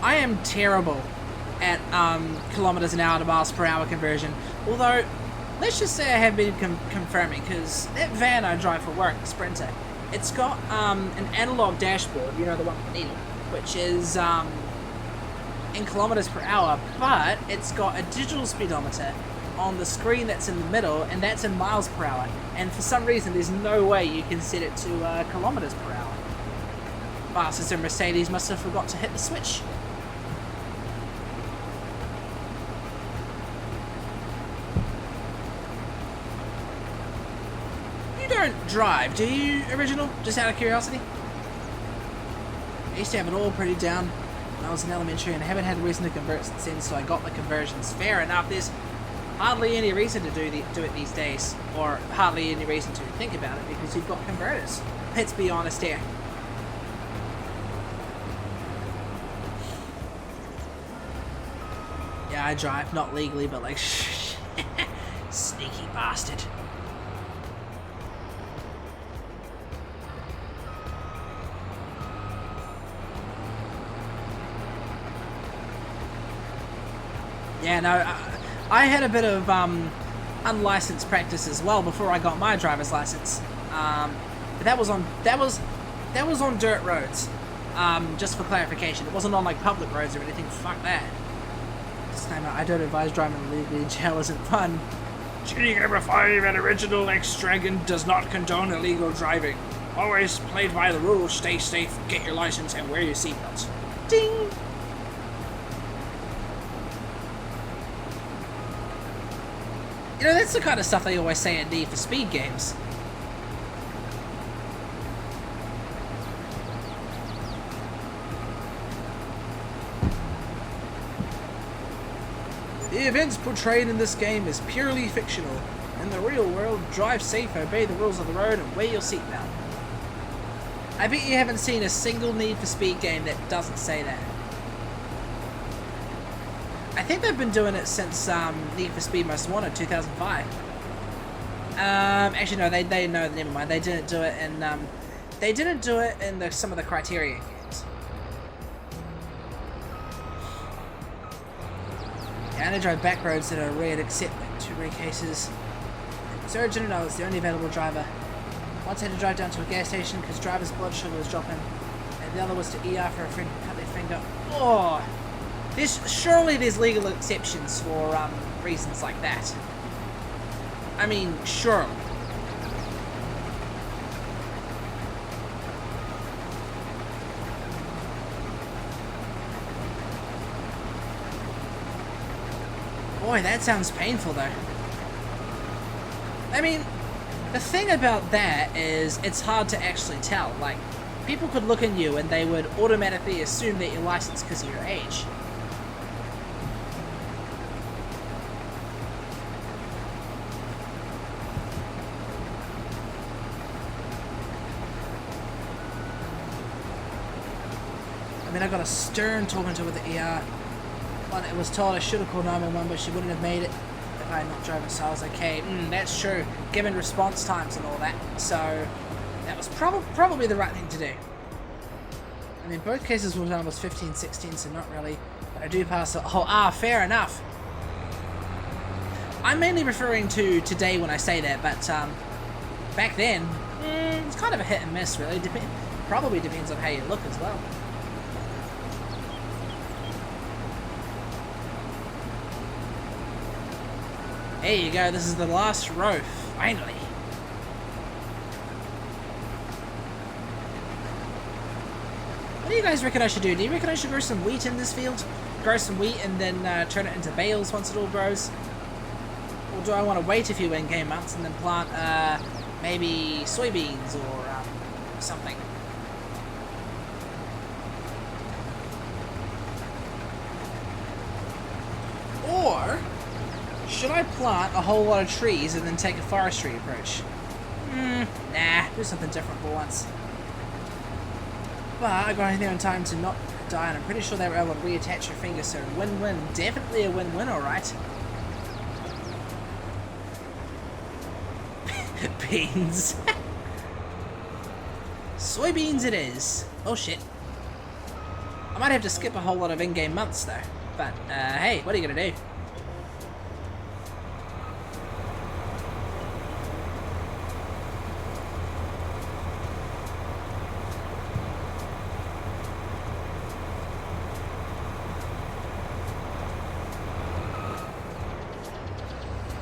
I am terrible at kilometers an hour to miles per hour conversion. Although, let's just say I have been confirming, because that van I drive for work, the Sprinter, it's got an analog dashboard, you know, the one with the needle, which is in kilometers per hour, but it's got a digital speedometer on the screen that's in the middle, and that's in miles per hour. And for some reason, there's no way you can set it to kilometers per hour. Bastards in Mercedes must have forgot to hit the switch. Don't drive, do you, Original? Just out of curiosity? I used to have it all pretty down when I was in elementary, and I haven't had a reason to convert since then, so I got the conversions. Fair enough, there's hardly any reason to do it these days, or hardly any reason to think about it, because you've got converters. Let's be honest here. Yeah, I drive, not legally, but like, sneaky bastard. Yeah, no, I had a bit of unlicensed practice as well before I got my driver's license. But that was on dirt roads. Just for clarification, it wasn't on like public roads or anything. Fuck that. Disclaimer: I don't advise driving illegally. Jail isn't fun. GT Gamer 5 and Original X Dragon does not condone illegal driving. Always play by the rules. Stay safe. Get your license and wear your seatbelts. Ding. You know, that's the kind of stuff they always say in Need for Speed games. The events portrayed in this game is purely fictional. In the real world, drive safe, obey the rules of the road, and wear your seatbelt. I bet you haven't seen a single Need for Speed game that doesn't say that. I think they've been doing it since Need for Speed Most Wanted 2005. Actually, no, they know. Never mind. They didn't do it in some of the Criterion games. Yeah, and they drive back roads that are rare, except like 2 rare cases. It's urgent to know it's the only available driver. Once I had to drive down to a gas station because driver's blood sugar was dropping, and the other was to ER for a friend who cut their finger. Oh. Surely there's legal exceptions for reasons like that. I mean, surely. Boy, that sounds painful though. I mean, the thing about that is it's hard to actually tell. Like, people could look at you and they would automatically assume that you're licensed because of your age. I mean, I got a stern talking to her at the ER. One that was told I should have called 911, but she wouldn't have made it if I had not driven, so I was okay. That's true, given response times and all that. So, that was probably the right thing to do. I mean, both cases were when I was 15, 16, so not really. But I do pass it. Oh, fair enough. I'm mainly referring to today when I say that, but back then, it's kind of a hit and miss, really. Probably depends on how you look as well. There you go, this is the last row, finally. do you guys reckon I should do? Do you reckon I should grow some wheat in this field? Grow some wheat and then turn it into bales once it all grows? Or do I want to wait a few in-game months and then plant maybe soybeans or something? Or should I plant a whole lot of trees and then take a forestry approach? Nah, do something different for once. But I got in there in time to not die, and I'm pretty sure they were able to reattach your finger, so win-win. Definitely a win-win, alright. Beans. Soybeans it is. Oh shit. I might have to skip a whole lot of in-game months though. But, hey, what are you gonna do?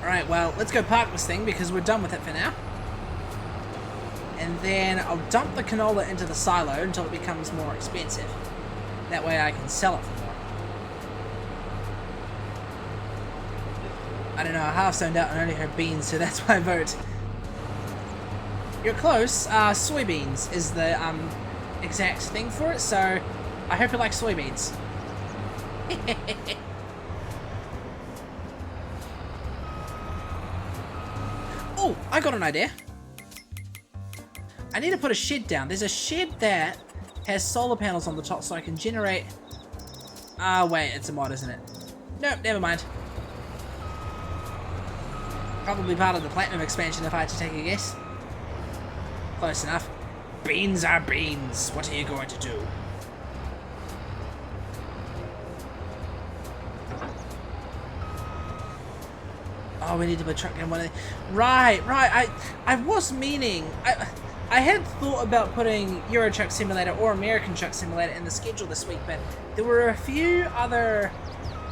Alright, well, let's go park this thing because we're done with it for now. And then I'll dump the canola into the silo until it becomes more expensive. That way I can sell it for more. I don't know, I half zoned out and only heard beans, so that's my vote. You're close. Soybeans is the exact thing for it, so I hope you like soybeans. Oh, I got an idea. I need to put a shed down. There's a shed that has solar panels on the top so I can generate... wait, it's a mod, isn't it? Nope, never mind. Probably part of the Platinum expansion if I had to take a guess. Close enough. Beans are beans. What are you going to do? Oh, we need to put a truck in one of the... Right. I was meaning... I had thought about putting Euro Truck Simulator or American Truck Simulator in the schedule this week, but there were a few other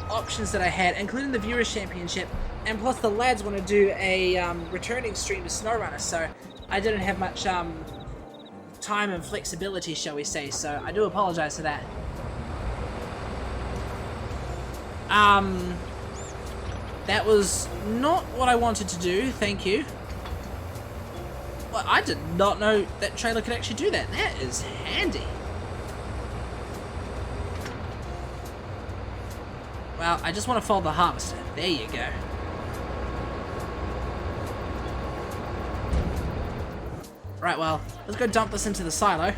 options that I had, including the Viewers Championship, and plus the lads want to do a returning stream to SnowRunner, so I didn't have much time and flexibility, shall we say, so I do apologize for that. That was not what I wanted to do, thank you. Well, I did not know that trailer could actually do that. That is handy. Well, I just want to follow the harvester. There you go. Right, well, let's go dump this into the silo.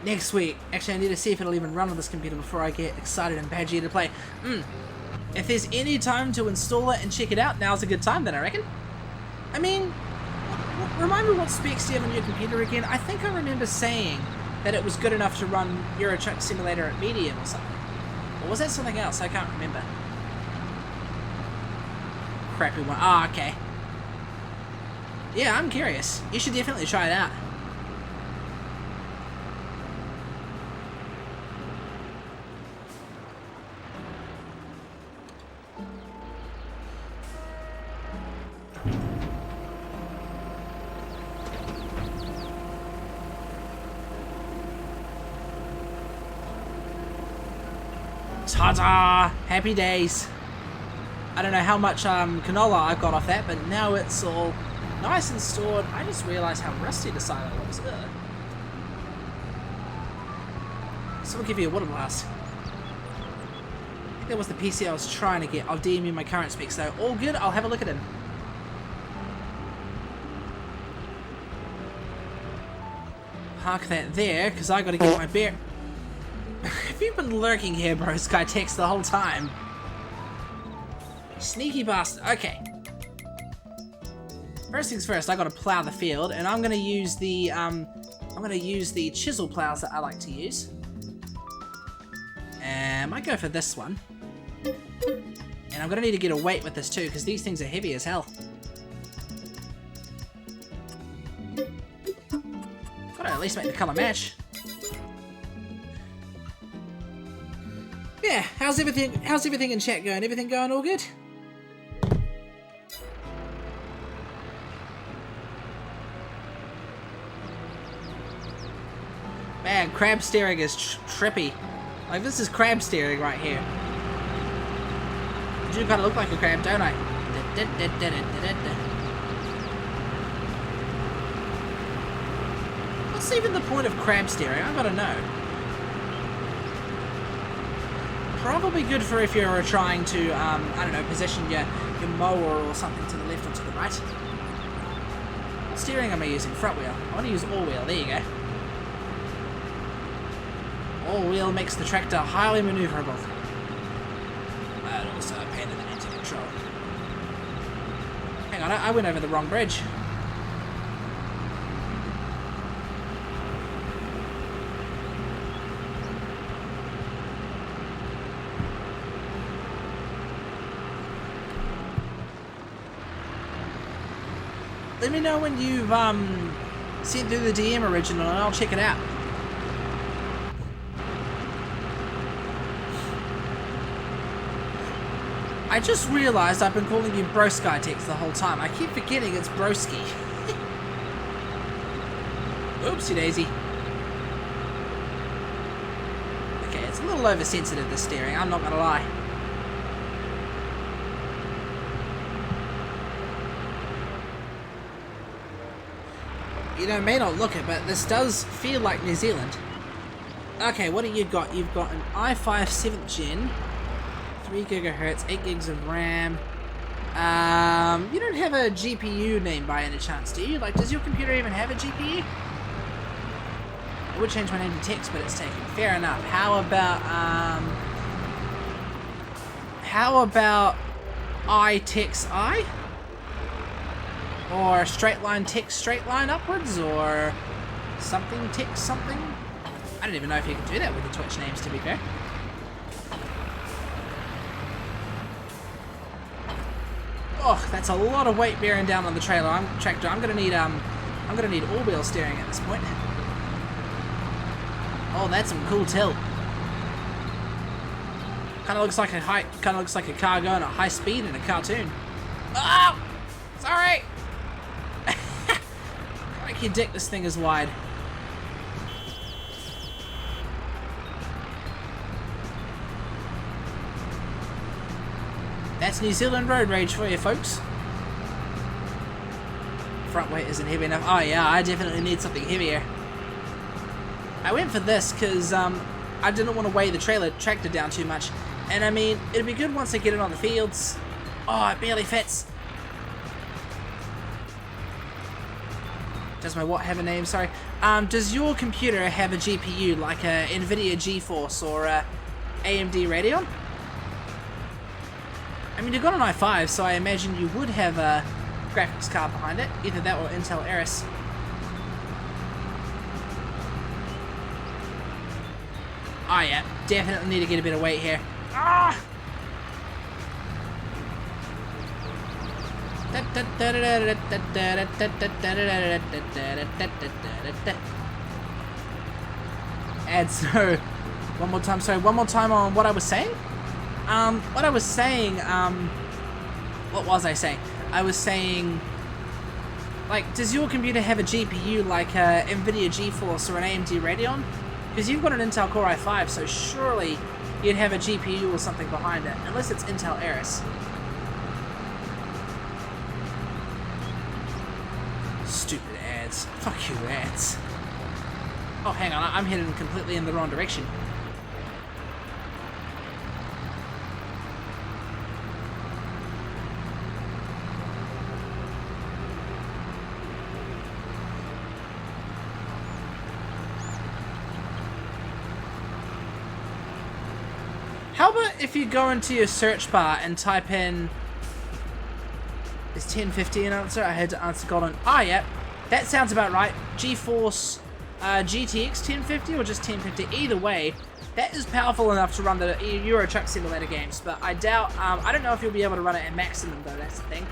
Next week. Actually, I need to see if it'll even run on this computer before I get excited and badgy to play. If there's any time to install it and check it out, now's a good time then, I reckon. I mean, remind me what specs do you have on your computer again? I think I remember saying that it was good enough to run Euro Truck Simulator at medium or something. Or was that something else? I can't remember. Crappy one. Ah, okay. Yeah, I'm curious. You should definitely try it out. Ta-da! Happy days. I don't know how much canola I got off that, but now it's all nice and stored. I just realized how rusty the silo was. Ugh. So we'll give you a water blast. I think that was the PC I was trying to get. I'll DM you my current specs though. All good, I'll have a look at him. Park that there, because I gotta get my bear. Have you been lurking here, bro? Sky text the whole time. Sneaky bastard. Okay. First things first, I gotta plow the field, and I'm gonna use the chisel plows that I like to use. And I might go for this one. And I'm gonna need to get a weight with this too, because these things are heavy as hell. at least make the color match. Yeah, how's everything in chat going? Everything going all good? Man, crab steering is trippy. Like, this is crab steering right here. I do kind of look like a crab, don't I? What's even the point of crab steering? I gotta know. Probably good for if you're trying to, I don't know, position your mower or something to the left or to the right. What steering am I using? Front wheel. I want to use all wheel. There you go. All wheel makes the tractor highly maneuverable. But also a pain in the neck to control. Hang on, I went over the wrong bridge. Let me know when you've sent through the DM original and I'll check it out. I just realised I've been calling you Broskytex the whole time. I keep forgetting it's Broski. Oopsie daisy. Okay, it's a little oversensitive, this steering, I'm not gonna lie. You know, it may not look it, but this does feel like New Zealand. Okay, what do you got? You've got an i5 7th gen, 3 gigahertz, 8 gigs of RAM. You don't have a GPU name by any chance, do you? Like, does your computer even have a GPU? I would change my name to Tex, but it's taken. Fair enough. How about iTexI? Or straight line text straight line upwards, or something text something? I don't even know if you can do that with the Twitch names, to be fair. Oh, that's a lot of weight bearing down on the tractor. I'm gonna need all-wheel steering at this point. Oh, that's some cool tilt. Kind of looks like a car going at high speed in a cartoon. Oh, sorry. Like your dick, this thing is wide. That's New Zealand road rage for you, folks. Front weight isn't heavy enough. Oh yeah, I definitely need something heavier. I went for this because I didn't want to weigh the tractor down too much. And I mean, it'd be good once I get it on the fields. Oh, it barely fits. Does my what have a name? Sorry. Does your computer have a GPU like a NVIDIA GeForce or a AMD Radeon? I mean, you've got an i5, so I imagine you would have a graphics card behind it. Either that or Intel Aorus. Oh yeah, definitely need to get a bit of weight here. Ah! And so, one more time, sorry, one more time on what I was saying? What was I saying? I was saying, like, does your computer have a GPU like a NVIDIA GeForce or an AMD Radeon? Because you've got an Intel Core i5, so surely you'd have a GPU or something behind it, unless it's Intel Aorus. Stupid ads. Fuck you, ads. Oh, hang on, I'm heading completely in the wrong direction. How about if you go into your search bar and type in... Is 1050 an answer? I had to answer golden. Ah, yeah. That sounds about right. GeForce GTX 1050 or just 1050. Either way, that is powerful enough to run the Euro Truck Simulator games, but I doubt... I don't know if you'll be able to run it at maximum, though. That's the thing.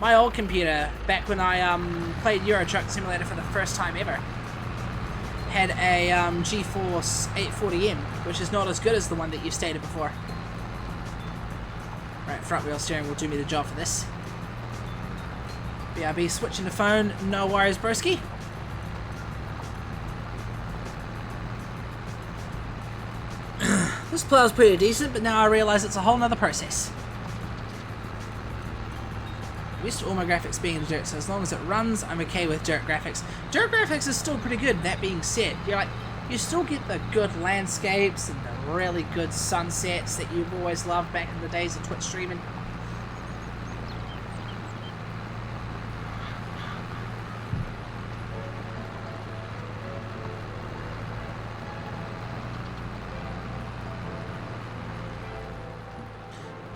My old computer, back when I played Euro Truck Simulator for the first time ever, had a GeForce 840M, which is not as good as the one that you've stated before. Right, front wheel steering will do me the job for this. BRB switching the phone, no worries, broski. This plow's pretty decent, but now I realise it's a whole nother process. I'm used to all my graphics being in dirt, so as long as it runs, I'm okay with dirt graphics. Dirt graphics is still pretty good, that being said. You still get the good landscapes and the really good sunsets that you've always loved back in the days of Twitch streaming.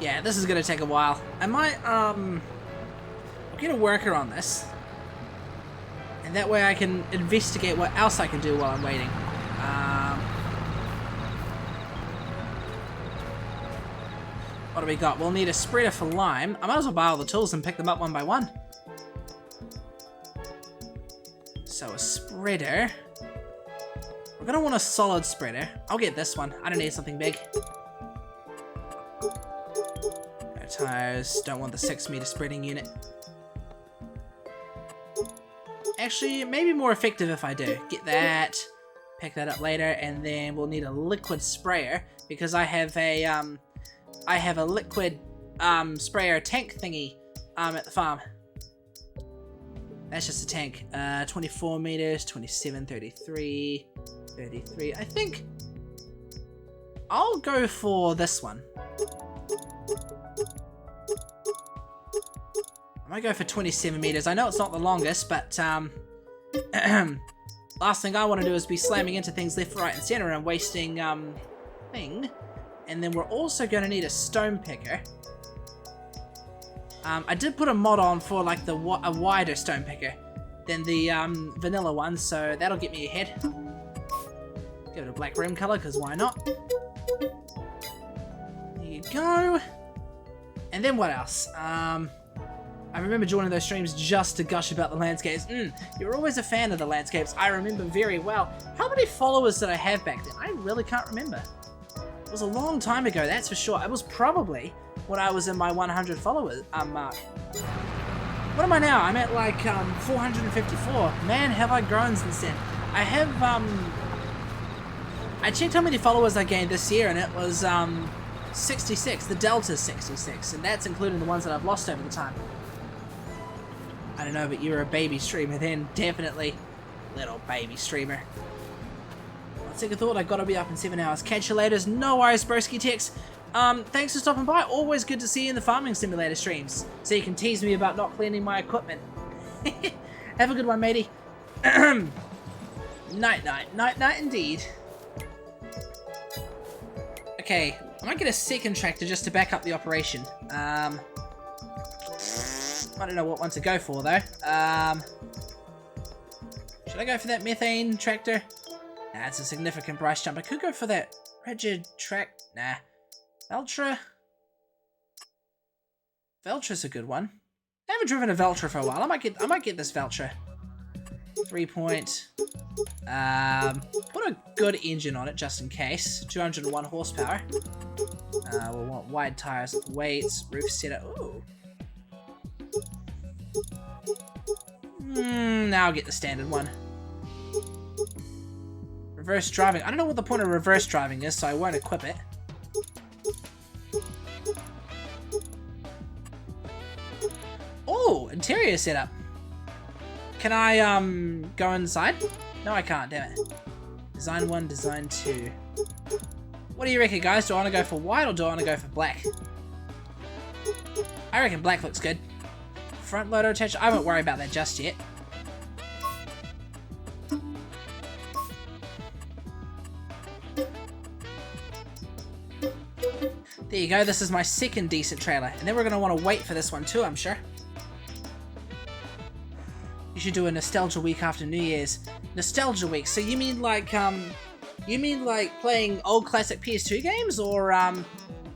Yeah, this is gonna take a while. I might, get a worker on this. And that way I can investigate what else I can do while I'm waiting. What do we got? We'll need a spreader for lime. I might as well buy all the tools and pick them up one by one. So a spreader. We're gonna want a solid spreader. I'll get this one. I don't need something big. Tires. Don't want the 6-meter spreading unit. Actually, it may be more effective if I do. Get that. Pick that up later, and then we'll need a liquid sprayer because I have a liquid sprayer tank thingy at the farm. That's just a tank. 24 meters, 27, 33, 33. I think I'll go for this one. I might go for 27 meters. I know it's not the longest, but last thing I want to do is be slamming into things left, right, and center and wasting thing. And then we're also going to need a stone picker. I did put a mod on for like a wider stone picker than the vanilla one, so that'll get me ahead. Give it a black rim color, because why not? There you go. And then what else? I remember joining those streams just to gush about the landscapes. You're always a fan of the landscapes. I remember very well. How many followers did I have back then? I really can't remember. It was a long time ago, that's for sure. It was probably when I was in my 100 followers mark. What am I now? I'm at like 454. Man, have I grown since then. I have I checked how many followers I gained this year, and it was 66. The delta's 66, and that's including the ones that I've lost over the time. I don't know, but you were a baby streamer then, definitely. Little baby streamer. On second thought, I gotta be up in 7 hours. Catch you later. No worries, broski Tex. Thanks for stopping by. Always good to see you in the farming simulator streams, so you can tease me about not cleaning my equipment. Have a good one, matey. Night indeed. Okay, I might get a second tractor just to back up the operation. I don't know what one to go for though. Should I go for that methane tractor? Nah, it's a significant price jump. I could go for that rigid track. Nah. Veltra. Veltra's a good one. I haven't driven a Veltra for a while. I might get this Veltra. 3-point. Put a good engine on it just in case. 201 horsepower. We'll want wide tires with weights, roof setup. Ooh. Now I'll get the standard one. Reverse driving. I don't know what the point of reverse driving is, so I won't equip it. Oh, interior setup. Can I go inside? No, I can't, damn it. Design 1, design 2. What do you reckon, guys? Do I want to go for white or do I want to go for black? I reckon black looks good. Front loader attachment. I won't worry about that just yet. There you go. This is my second decent trailer. And then we're going to want to wait for this one too, I'm sure. You should do a nostalgia week after New Year's. Nostalgia week. So you mean like playing old classic PS2 games, or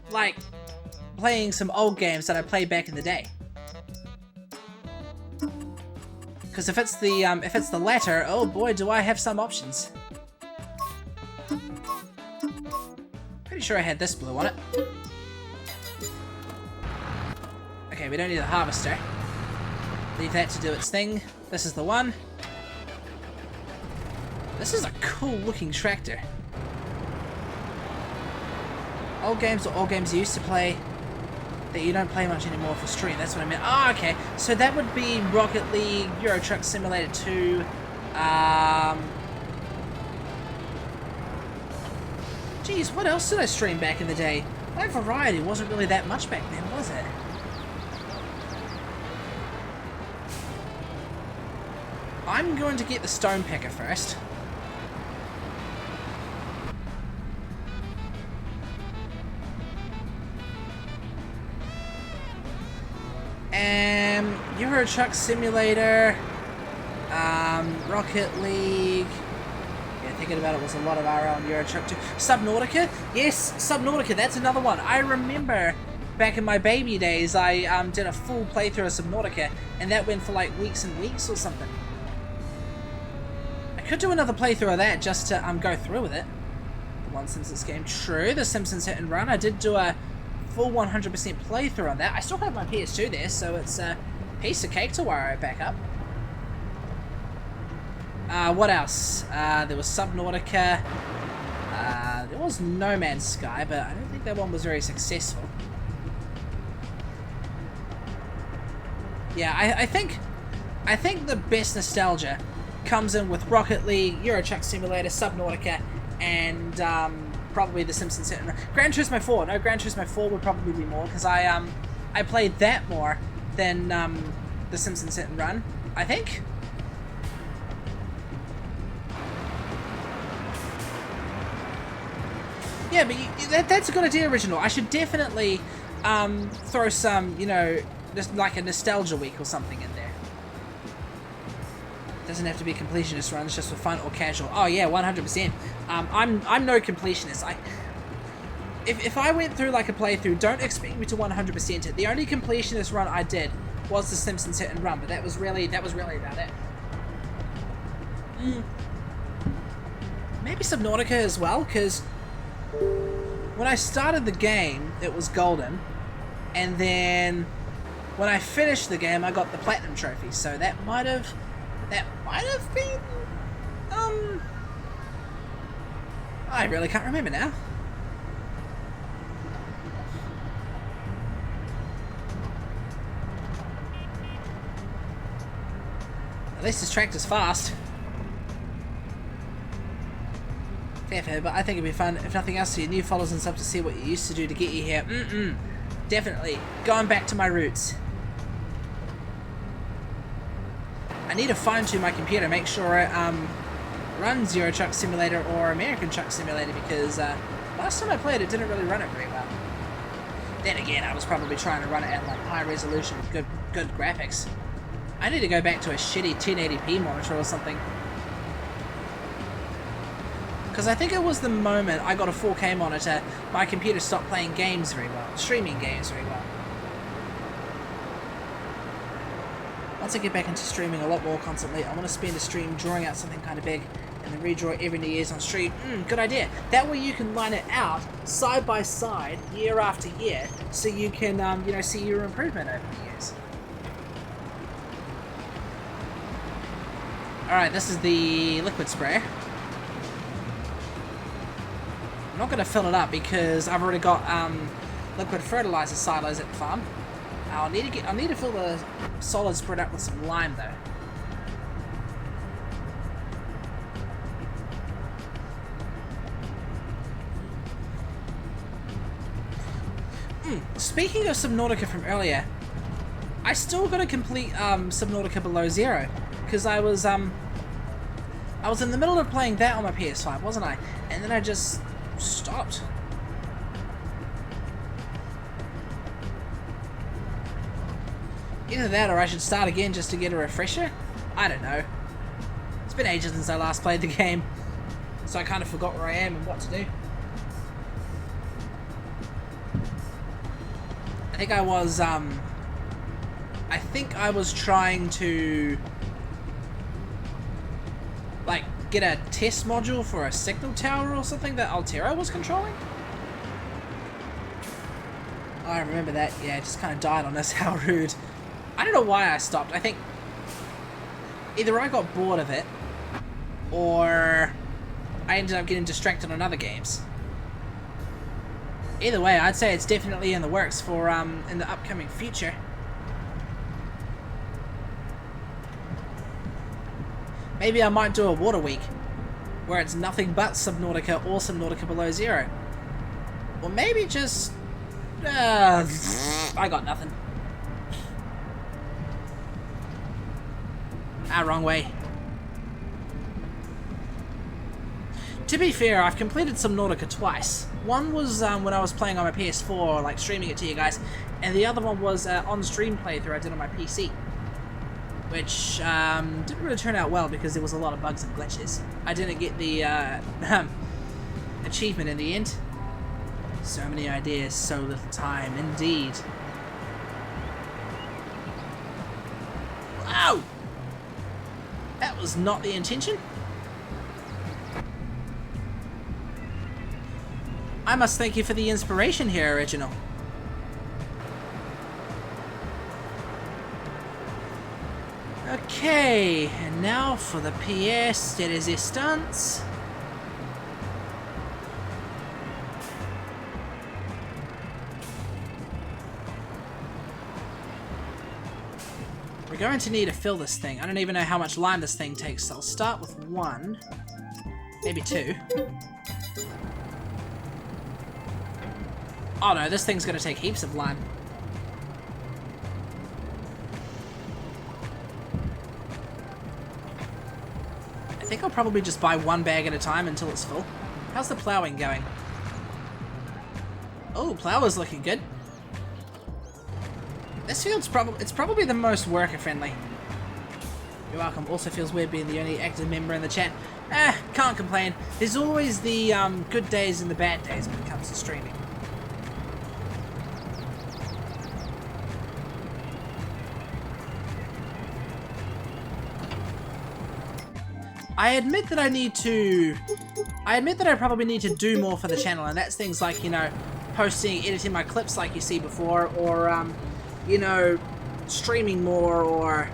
like playing some old games that I played back in the day? Because if it's the latter, oh boy, do I have some options. Pretty sure I had this blue on it. Okay, we don't need the harvester. Leave that to do its thing. This is the one. This is a cool looking tractor. Old games or old games you used to play that you don't play much anymore for stream. That's what I meant. Oh, okay. So that would be Rocket League, Euro Truck Simulator 2. Geez, what else did I stream back in the day? My variety wasn't really that much back then, was it? I'm going to get the stone picker first. Euro Truck Simulator, Rocket League. Yeah, thinking about it was a lot of RL and Euro Truck too. Subnautica? Yes, Subnautica, that's another one. I remember back in my baby days, I did a full playthrough of Subnautica, and that went for like weeks and weeks or something. I could do another playthrough of that just to go through with it. The one Simpsons game, true. The Simpsons Hit and Run. I did do a full 100% playthrough on that. I still have my PS2 there, so it's a piece of cake to wire it back up. What else? There was Subnautica. There was No Man's Sky, but I don't think that one was very successful. Yeah, I think the best nostalgia comes in with Rocket League, Euro Truck Simulator, Subnautica, and probably The Simpsons Hit and Run. Gran Turismo 4. No, Gran Turismo 4 would probably be more, because I played that more than The Simpsons Hit and Run, I think. Yeah, but that's a good idea, Original. I should definitely throw some, you know, just like a nostalgia week or something in there. Doesn't have to be completionist runs, just for fun or casual. Oh yeah, 100%. I'm no completionist. If I went through like a playthrough, don't expect me to 100% it. The only completionist run I did was The Simpsons Hit and Run, but that was really about it. Maybe Subnautica as well, because when I started the game, it was golden, and then when I finished the game, I got the platinum trophy. So that might have been, I really can't remember now. At least this tractor's fast. Fair, but I think it'd be fun, if nothing else, for your new followers and stuff, to see what you used to do to get you here. Definitely. Going back to my roots. I need to fine-tune my computer, make sure it runs Euro Truck Simulator or American Truck Simulator, because last time I played it didn't really run it very well. Then again, I was probably trying to run it at like high resolution with good graphics. I need to go back to a shitty 1080p monitor or something. Because I think it was the moment I got a 4K monitor, my computer stopped playing games very well, streaming games very well. Once I get back into streaming a lot more constantly, I want to spend a stream drawing out something kind of big and then redraw every New Year's on stream. Good idea. That way you can line it out side by side, year after year, so you can, you know, see your improvement over the years. Alright, this is the liquid sprayer. I'm not going to fill it up because I've already got liquid fertilizer silos at the farm. I need to fill the solid spread up with some lime though. Speaking of Subnautica from earlier, I still got to complete Subnautica Below Zero, because I was in the middle of playing that on my PS5, wasn't I? And then I just stopped. Either that or I should start again just to get a refresher? I don't know. It's been ages since I last played the game, so I kind of forgot where I am and what to do. I think I was trying to like get a test module for a signal tower or something that Altera was controlling. Oh, I remember that. Yeah, it just kind of died on us. How rude. I don't know why I stopped. I think either I got bored of it, or I ended up getting distracted on other games. Either way, I'd say it's definitely in the works for in the upcoming future. Maybe I might do a water week where it's nothing but Subnautica or Subnautica Below Zero. Or maybe just I got nothing. Wrong way. To be fair, I've completed Subnautica twice. One was when I was playing on my PS4, like streaming it to you guys, and the other one was on-stream playthrough I did on my PC. Which didn't really turn out well because there was a lot of bugs and glitches. I didn't get the achievement in the end. So many ideas, so little time, indeed. Wow! That was not the intention. I must thank you for the inspiration here, Original. Okay, and now for the pièce de résistance. We're going to need to fill this thing. I don't even know how much lime this thing takes, so I'll start with 1, maybe 2. Oh no, this thing's gonna take heaps of lime. I think I'll probably just buy 1 bag at a time until it's full. How's the ploughing going? Oh, plough is looking good. This field's probably the most worker friendly. You're welcome. Also feels weird being the only active member in the chat. Can't complain. There's always the good days and the bad days when it comes to streaming. I admit that I probably need to do more for the channel, and that's things like, you know, posting, editing my clips like you see before, or, you know, streaming more, or...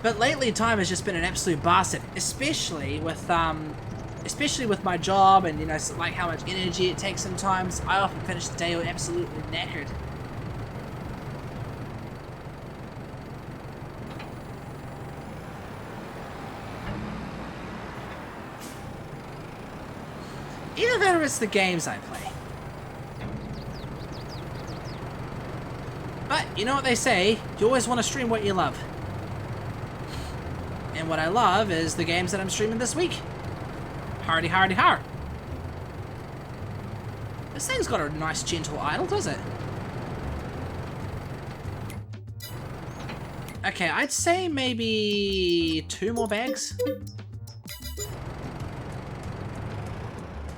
But lately, time has just been an absolute bastard, especially with my job, and, you know, like how much energy it takes sometimes. I often finish the day absolutely knackered. Either that or it's the games I play. But, you know what they say, you always want to stream what you love. And what I love is the games that I'm streaming this week. Hardy, hardy, har. This thing's got a nice gentle idle, does it? Okay, I'd say maybe 2 more bags.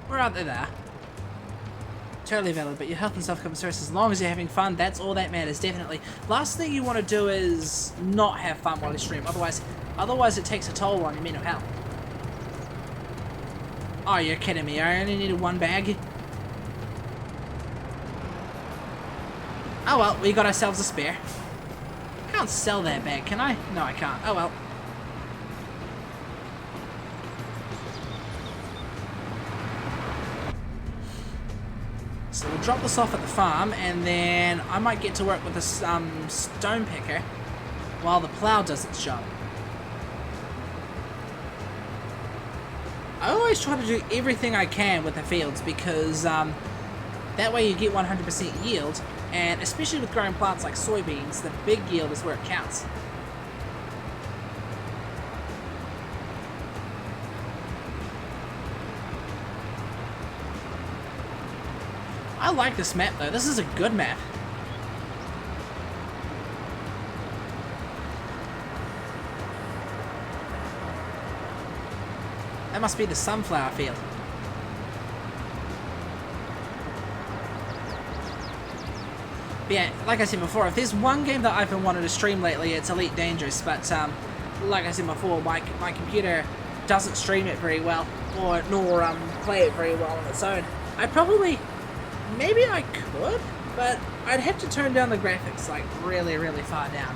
We're out there. Totally valid, but your health and stuff comes first. As long as you're having fun, that's all that matters, definitely. Last thing you want to do is not have fun while you stream. Otherwise it takes a toll on your mental health. Oh, you're kidding me. I only needed 1 bag. Oh well, we got ourselves a spare. I can't sell that bag, can I? No, I can't. Oh well. So we'll drop this off at the farm, and then I might get to work with this stone picker while the plow does its job. I always try to do everything I can with the fields because that way you get 100% yield, and especially with growing plants like soybeans, the big yield is where it counts. I like this map though, this is a good map. That must be the sunflower field. But yeah, like I said before, if there's one game that I've been wanting to stream lately, it's Elite Dangerous, but like I said before, my computer doesn't stream it very well, nor play it very well on its own. I probably maybe I could, but I'd have to turn down the graphics like really, really far down.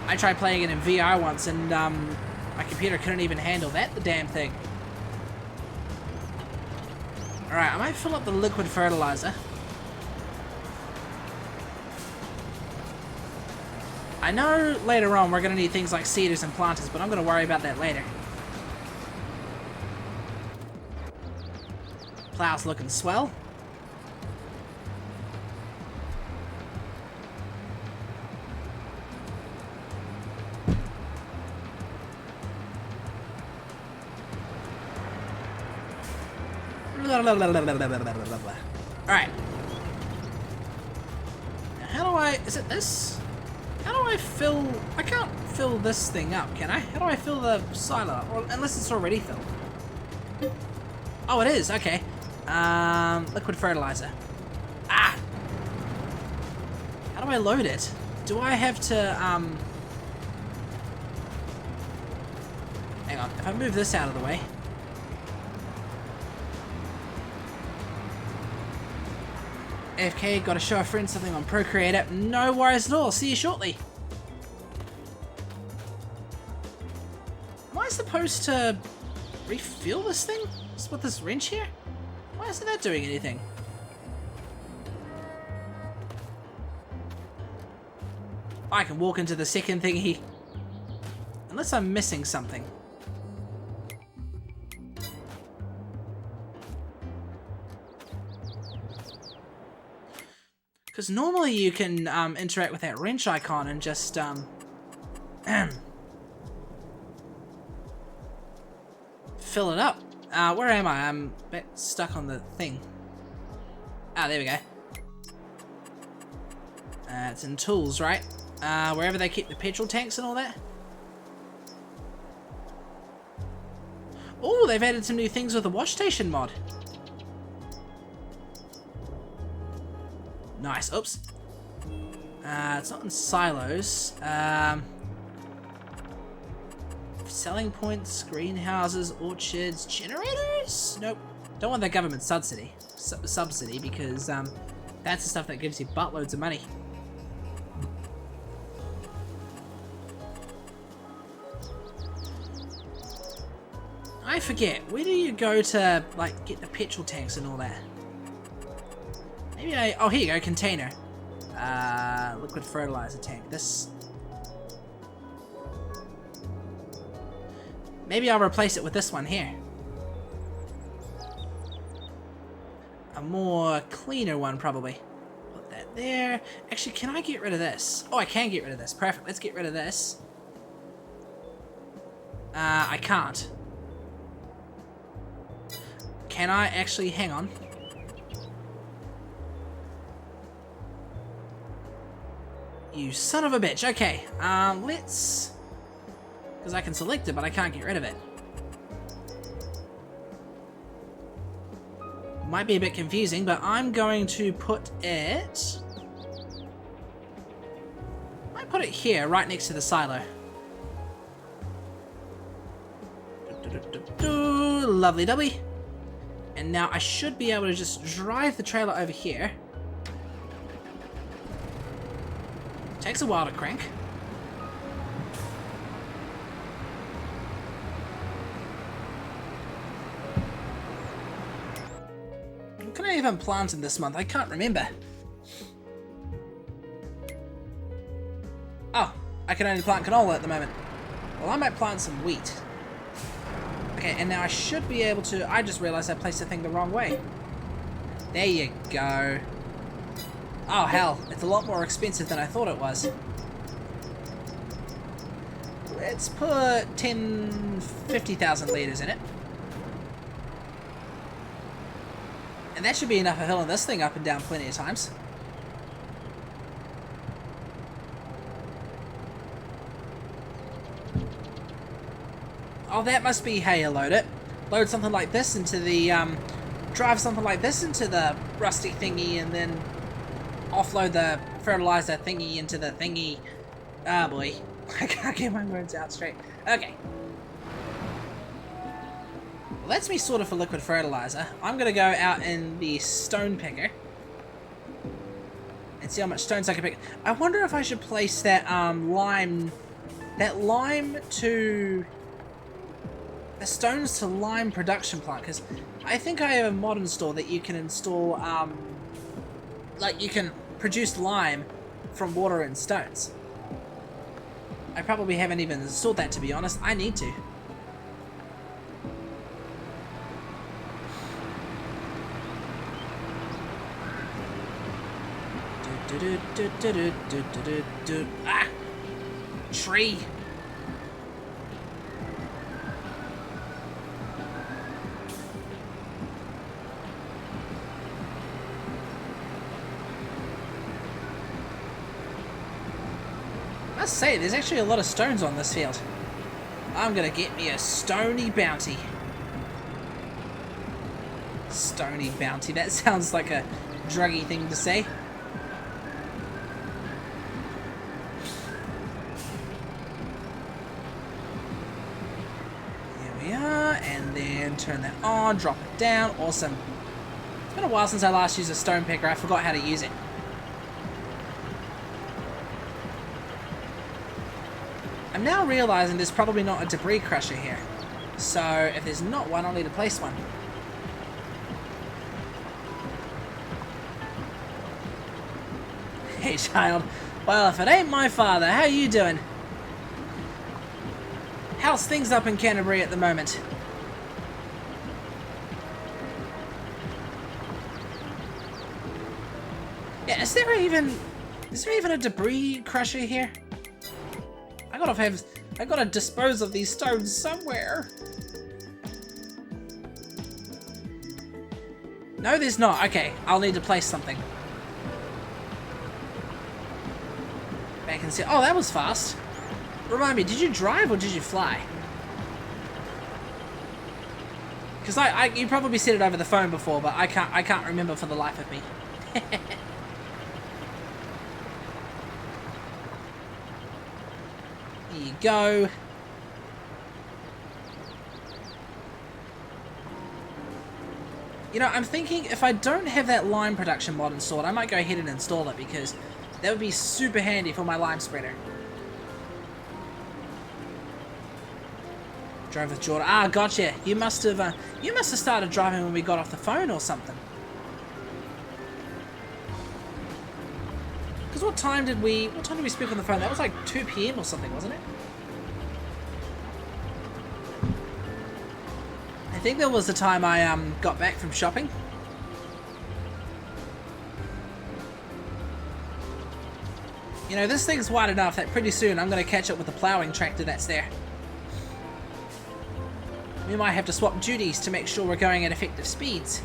I tried playing it in VR once and my computer couldn't even handle that, the damn thing. Alright, I might fill up the liquid fertilizer. I know later on we're going to need things like seeders and planters, but I'm going to worry about that later. Plow's looking swell. Alright. How do I... Is it this? How do I fill... I can't fill this thing up, can I? How do I fill the silo up? Or, unless it's already filled. Oh, it is. Okay. Liquid fertilizer. Ah! How do I load it? Do I have to, Hang on. If I move this out of the way... AFK, gotta show a friend something on Procreator. No worries at all. See you shortly. Am I supposed to refill this thing? Just with this wrench here? Why isn't that doing anything? I can walk into the second thingy. Unless I'm missing something. Because normally you can interact with that wrench icon and just fill it up. Where am I? I'm a bit stuck on the thing. Ah, there we go. It's in tools, right? Wherever they keep the petrol tanks and all that. Oh, they've added some new things with the wash station mod. Nice. Oops. It's not in silos. Selling points, greenhouses, orchards, generators? Nope. Don't want that government subsidy. Subsidy because that's the stuff that gives you buttloads of money. I forget. Where do you go to like get the petrol tanks and all that? Maybe I... Oh, here you go, container. Liquid fertilizer tank. This... Maybe I'll replace it with this one here. A more cleaner one, probably. Put that there. Actually, can I get rid of this? Oh, I can get rid of this. Perfect. Let's get rid of this. I can't. Can I actually... Hang on. You son of a bitch. Okay, let's... Because I can select it, but I can't get rid of it. Might be a bit confusing, but I'm going to put it... I might put it here, right next to the silo. Lovely dovey. And now I should be able to just drive the trailer over here. Takes a while to crank. What can I even plant in this month? I can't remember. Oh, I can only plant canola at the moment. Well, I might plant some wheat. Okay, and now I should be able to... I just realized I placed the thing the wrong way. There you go. Oh hell, it's a lot more expensive than I thought it was. Let's put 50,000 litres in it. And that should be enough for filling this thing up and down plenty of times. Oh, that must be how you load it. Load something like this into the, drive something like this into the rusty thingy and then offload the fertilizer thingy into the thingy. Ah, boy. I can't get my words out straight. Okay. Well, that's me sorted for liquid fertilizer. I'm going to go out in the stone picker and see how much stones I can pick. I wonder if I should place that lime to... the stones to lime production plant, because I think I have a mod install that you can install, like you can produce lime from water and stones. I probably haven't even installed that, to be honest. I need to. Ah! Tree! I must say, there's actually a lot of stones on this field. I'm gonna get me a stony bounty. Stony bounty, that sounds like a druggy thing to say. Here we are, and then turn that on, drop it down, awesome. It's been a while since I last used a stone picker, I forgot how to use it. I'm now realizing there's probably not a debris crusher here. So if there's not one, I'll need to place one. Hey child, well if it ain't my father, how you doing? How's things up in Canterbury at the moment? Yeah, is there even a debris crusher here? I gotta dispose of these stones somewhere. No, there's not. Okay, I'll need to place something. Back and see. Oh, that was fast. Remind me, did you drive or did you fly? Because you probably said it over the phone before, but I can't remember for the life of me. There you go. You know, I'm thinking if I don't have that lime production mod installed, I might go ahead and install it because that would be super handy for my lime spreader. Drove with Jordan. Ah, gotcha. You must have started driving when we got off the phone or something. Because what time did we speak on the phone? That was like 2 PM or something, wasn't it? I think that was the time I got back from shopping. You know, this thing's wide enough that pretty soon I'm going to catch up with the ploughing tractor that's there. We might have to swap duties to make sure we're going at effective speeds.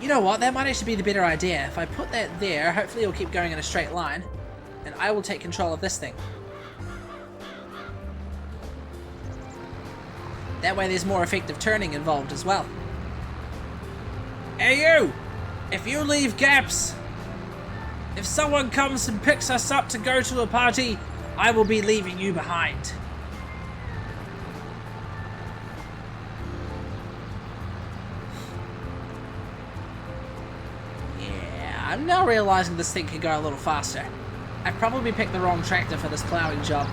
You know what, that might actually be the better idea. If I put that there, hopefully it'll keep going in a straight line, and I will take control of this thing. That way there's more effective turning involved as well. Hey you! If you leave gaps, if someone comes and picks us up to go to a party, I will be leaving you behind. Yeah, I'm now realizing this thing can go a little faster. I've probably picked the wrong tractor for this plowing job.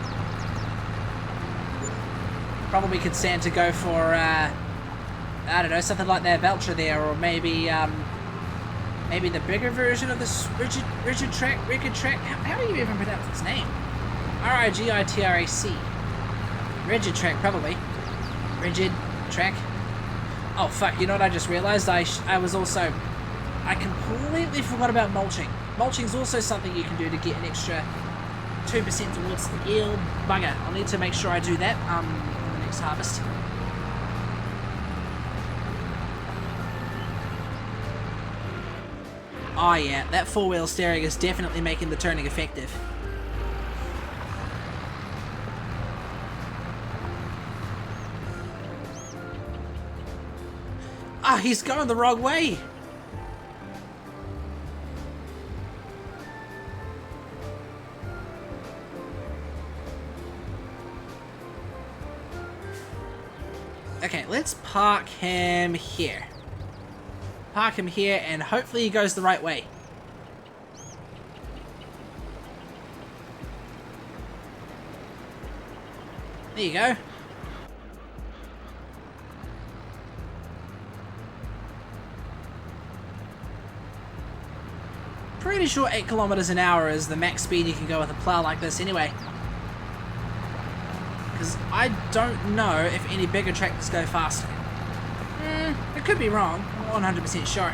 Probably could stand to go for, I don't know, something like that Veltra there, or maybe the bigger version of this rigid track. How do you even pronounce its name? R-I-G-I-T-R-A-C. Rigid track, probably. Rigid track. Oh fuck! You know what I just realized? I completely forgot about mulching. Mulching's also something you can do to get an extra 2% towards the yield. Bugger! I'll need to make sure I do that. Harvest. Oh yeah, that four-wheel steering is definitely making the turning effective. Ah, he's going the wrong way! Okay, let's park him here. Park him here, and hopefully he goes the right way. There you go. Pretty sure 8 kilometers an hour is the max speed you can go with a plow like this anyway. Because I don't know if any bigger tractors go faster. I could be wrong. I'm not 100% sure.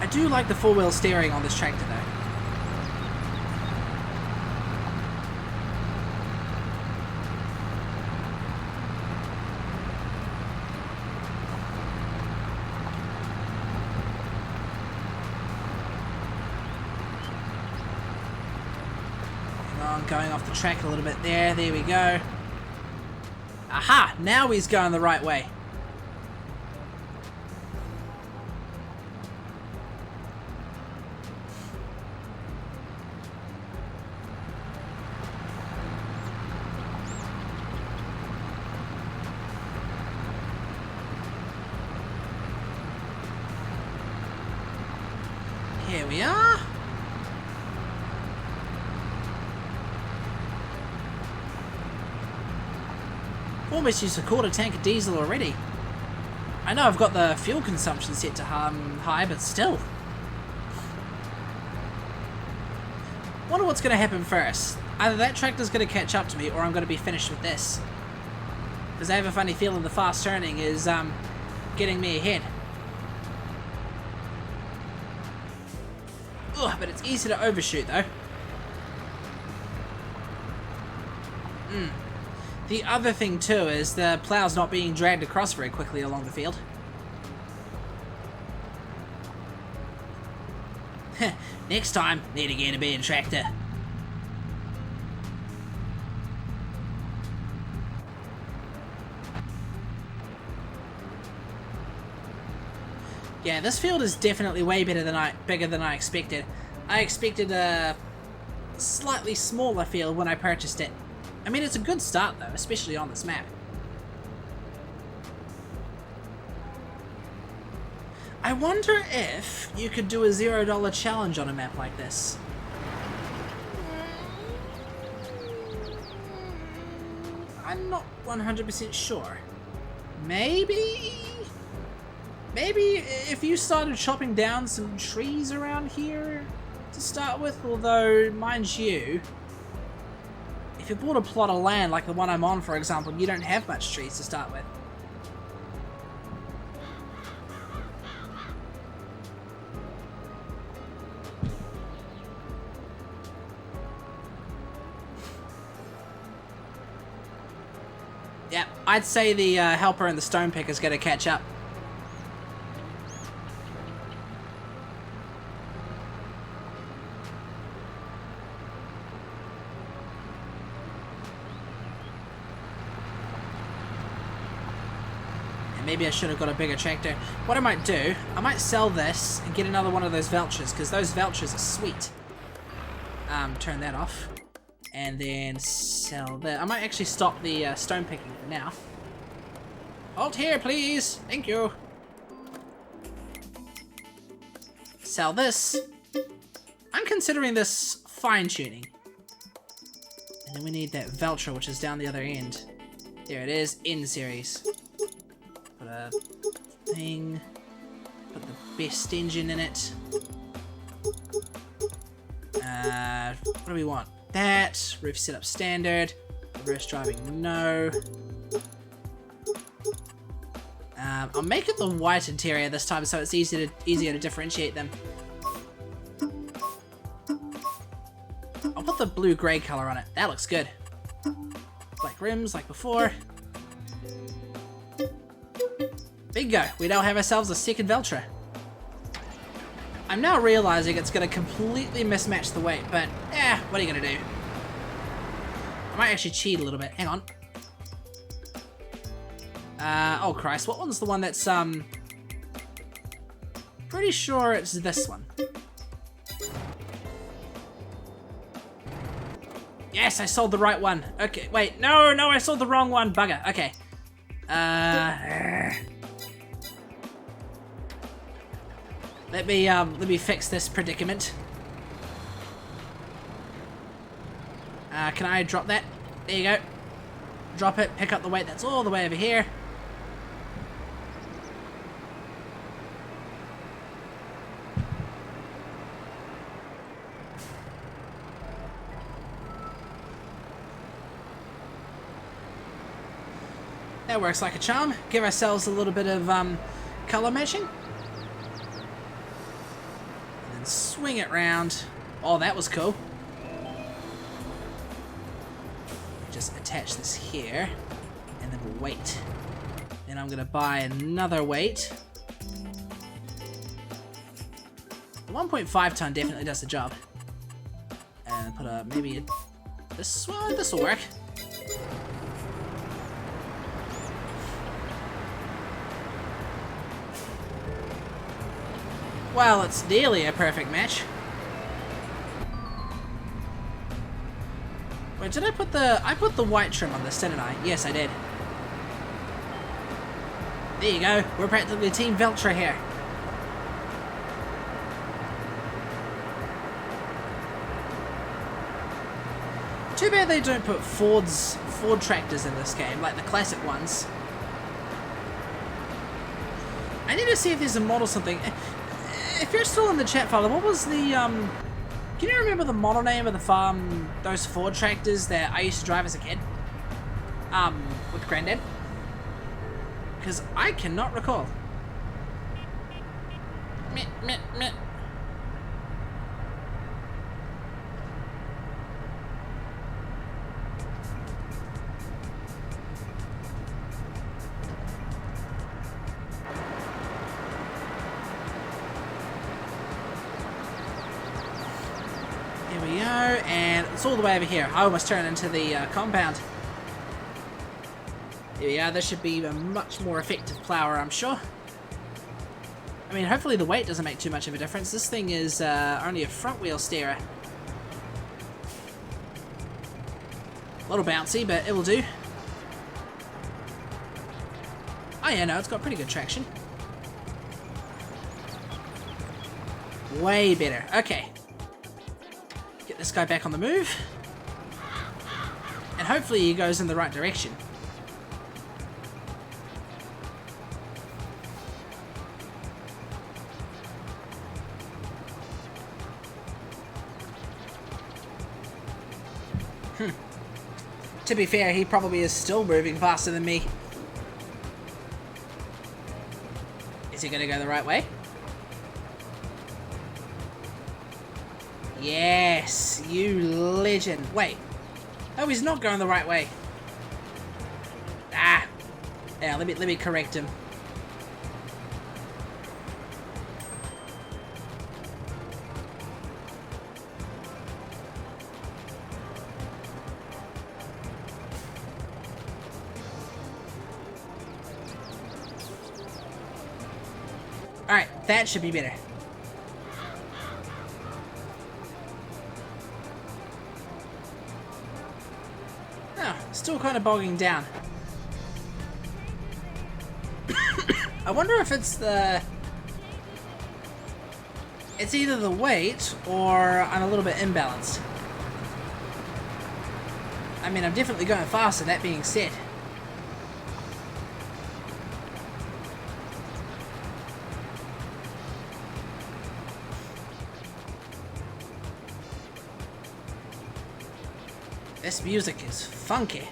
I do like the four-wheel steering on this tractor though. Going off the track a little bit there. There we go. Aha! Now he's going the right way. Here we are. Almost used a quarter tank of diesel already. I know I've got the fuel consumption set to high, but still. Wonder what's going to happen first. Either that tractor's going to catch up to me, or I'm going to be finished with this. Because I have a funny feeling the fast turning is getting me ahead. Ugh, but it's easy to overshoot though. The other thing too is the plow's not being dragged across very quickly along the field. Next time, need to get a big tractor. Yeah, this field is definitely way bigger than I expected. I expected a slightly smaller field when I purchased it. I mean, it's a good start though, especially on this map. I wonder if you could do a $0 challenge on a map like this. I'm not 100% sure. Maybe if you started chopping down some trees around here to start with, although, mind you, if you bought a plot of land like the one I'm on, for example, you don't have much trees to start with. Yeah, I'd say the helper and the stone pick is going to catch up. Maybe I should have got a bigger tractor. What I might do, I might sell this and get another one of those vouchers, because those vouchers are sweet. Turn that off. And then sell that. I might actually stop the stone picking for now. Halt here, please. Thank you. Sell this. I'm considering this fine-tuning. And then we need that voucher, which is down the other end. There it is, in series. Put a thing, put the best engine in it. What do we want? That, roof setup standard, reverse driving no. I'll make it the white interior this time so it's easier to differentiate them. I'll put the blue-gray color on it. That looks good. Black rims like before. Bingo! We now have ourselves a second Veltra. I'm now realizing it's going to completely mismatch the weight, but what are you going to do? I might actually cheat a little bit. Hang on. Oh Christ, what one's the one that's, pretty sure it's this one. Yes, I sold the right one. Okay, wait, no, I sold the wrong one. Bugger. Okay. Let me fix this predicament. Can I drop that? There you go. Drop it, pick up the weight that's all the way over here. That works like a charm. Give ourselves a little bit of color matching. And then swing it round. Oh, that was cool. Just attach this here. And then we'll wait. Then I'm going to buy another weight. The 1.5 ton definitely does the job. And put a, maybe a, this will work. Well, it's nearly a perfect match. Wait, did I put the white trim on this, didn't I? Yes, I did. There you go. We're practically Team Veltra here. Too bad they don't put Ford tractors in this game, like the classic ones. I need to see if there's a model something. If you're still in the chat, Father, what was the, can you remember the model name of the farm, those Ford tractors that I used to drive as a kid? With Granddad? Because I cannot recall. Meh, meh, meh. Here we go, and it's all the way over here. I almost turned into the compound. Here we are. This should be a much more effective plower, I'm sure. I mean, hopefully the weight doesn't make too much of a difference. This thing is only a front wheel steerer. A little bouncy, but it will do. Oh yeah, no, it's got pretty good traction. Way better. Okay. Get this guy back on the move. And hopefully he goes in the right direction. To be fair, he probably is still moving faster than me. Is he going to go the right way? Yes, you legend. Wait. Oh, he's not going the right way. Ah. Yeah, let me correct him. Alright, that should be better. Oh, still kind of bogging down. I wonder if it's the... It's either the weight or I'm a little bit imbalanced. I mean, I'm definitely going faster, that being said. This music is funky.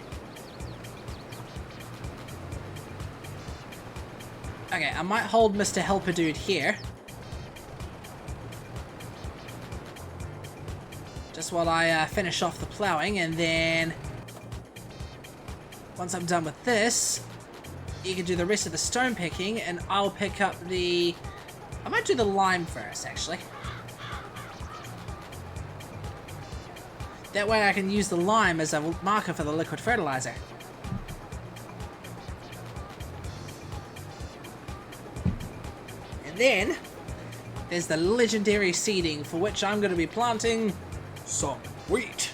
Okay, I might hold Mr. Helper Dude here. Just while I finish off the plowing, and then once I'm done with this, you can do the rest of the stone picking, and I'll pick up the... I might do the lime first, actually. That way I can use the lime as a marker for the liquid fertilizer. And then, there's the legendary seeding, for which I'm going to be planting some wheat.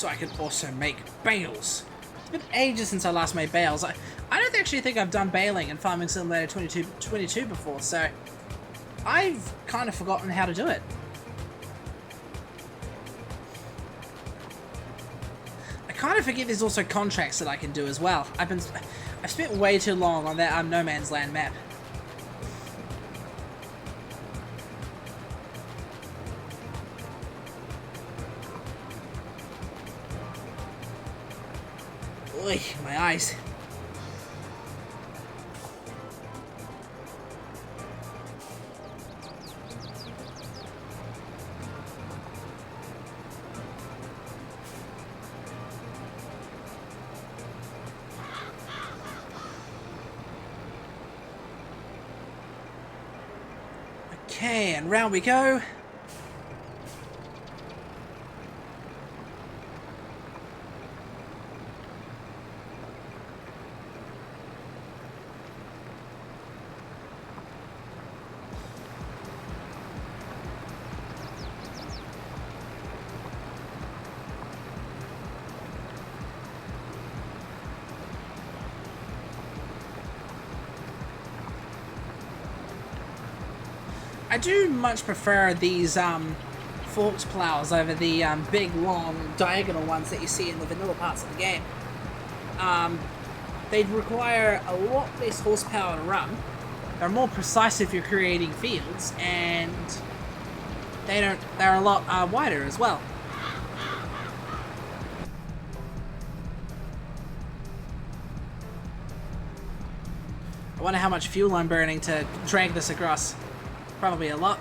so I can also make bales. It's been ages since I last made bales. I don't actually think I've done baling in Farming Simulator 22 before, so I've kind of forgotten how to do it. I kind of forget there's also contracts that I can do as well. I've spent way too long on that No Man's Land map. Oy, my eyes. Okay, and round we go. I do much prefer these forked plows over the big, long, diagonal ones that you see in the vanilla parts of the game. They'd require a lot less horsepower to run. They're more precise if you're creating fields, and they're a lot wider as well. I wonder how much fuel I'm burning to drag this across. Probably a lot.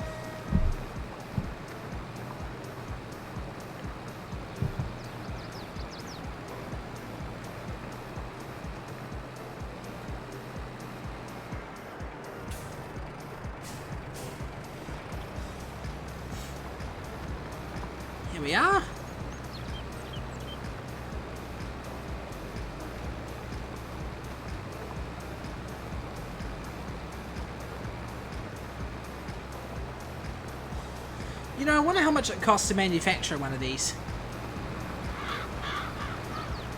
Here we are. You know, I wonder how much it costs to manufacture one of these.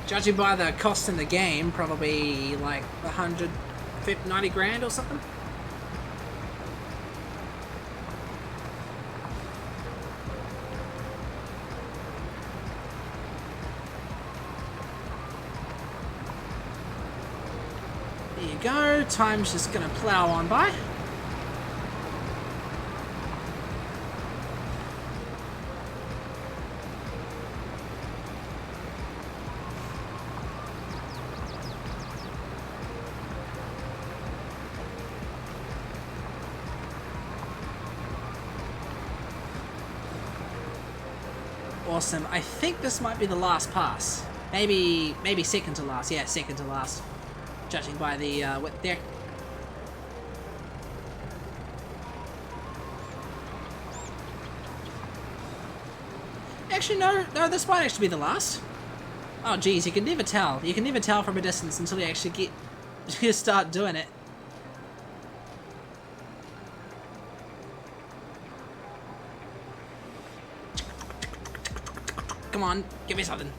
Judging by the cost in the game, probably like 90 grand or something. There you go, time's just gonna plow on by. Awesome. I think this might be the last pass. Maybe second to last. Yeah, second to last. Judging by the width there. Actually, no, this might actually be the last. Oh, geez, you can never tell. You can never tell from a distance until you actually start doing it. Come on, give me something.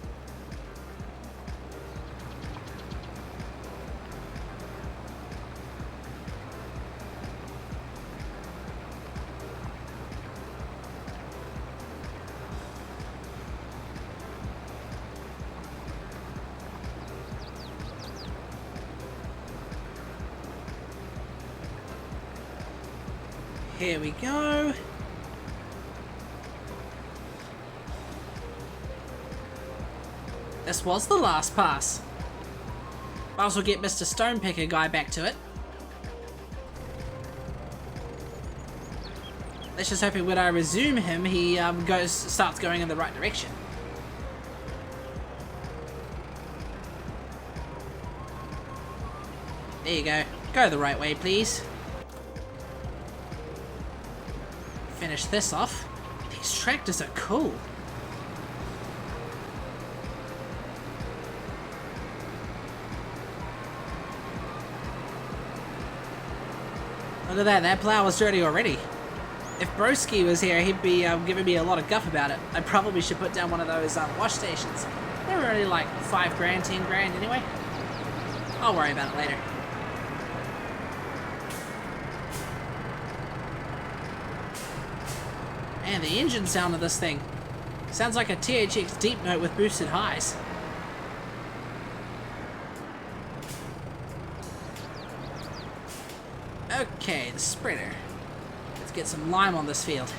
Here we go. This was the last pass. Might as well get Mr. Stonepicker guy back to it. Let's just hope when I resume him, he starts going in the right direction. There you go. Go the right way, please. Finish this off. These tractors are cool. Look at that, that plow is dirty already. If Broski was here, he'd be giving me a lot of guff about it. I probably should put down one of those wash stations. They were only like 5 grand, 10 grand anyway. I'll worry about it later. And the engine sound of this thing sounds like a THX Deep Note with boosted highs. Okay, the spreader. Let's get some lime on this field.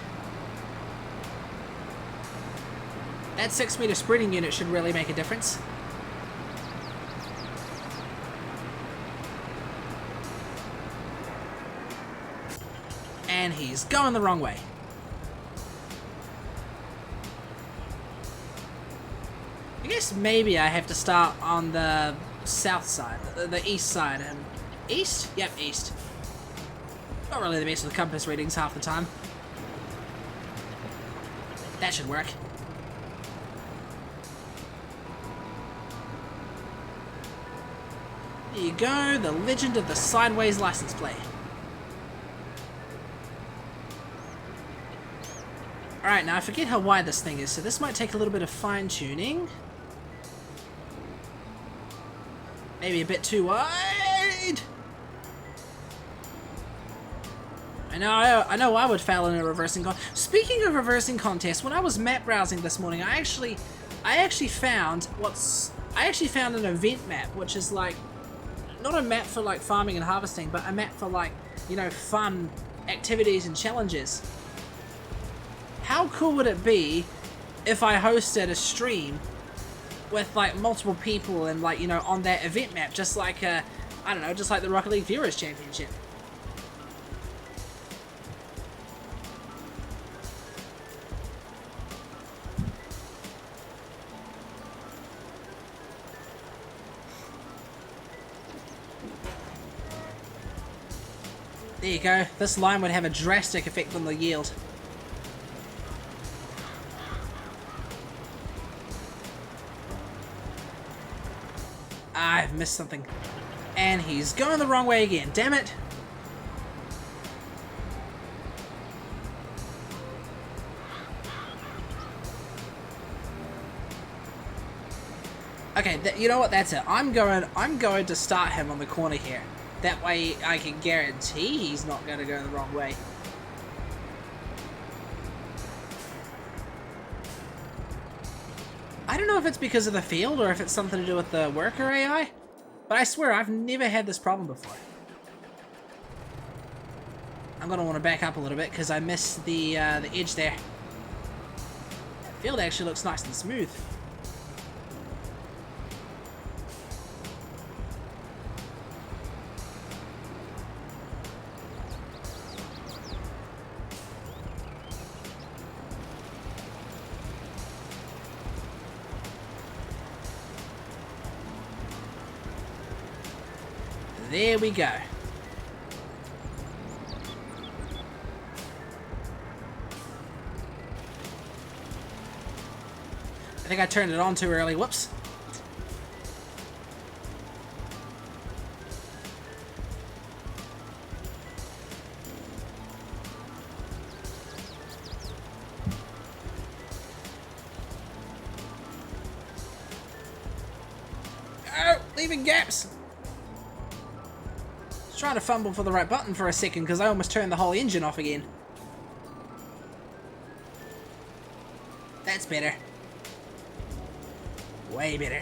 That 6-meter spreading unit should really make a difference. And he's going the wrong way. I guess maybe I have to start on the south side, the east side. And east? Yep, east. Not really the best with the compass readings half the time. That should work. There you go, the legend of the sideways license plate. Alright, now I forget how wide this thing is, so this might take a little bit of fine-tuning. Maybe a bit too wide. I know I would fail in a reversing contest. Speaking of reversing contests, when I was map browsing this morning, I actually found an event map, which is like not a map for like farming and harvesting, but a map for like, you know, fun activities and challenges. How cool would it be if I hosted a stream with like multiple people and like, you know, on that event map, just like I don't know, just like the Rocket League Viewers Championship. There you go. This line would have a drastic effect on the yield. I've missed something. And he's going the wrong way again. Damn it. Okay, you know what? That's it. I'm going to start him on the corner here. That way I can guarantee he's not going to go the wrong way. I don't know if it's because of the field or if it's something to do with the worker AI, but I swear I've never had this problem before. I'm going to want to back up a little bit because I missed the edge there. That field actually looks nice and smooth. There we go. I think I turned it on too early. Whoops. Oh, leaving gaps. Trying to fumble for the right button for a second because I almost turned the whole engine off again. That's better. Way better.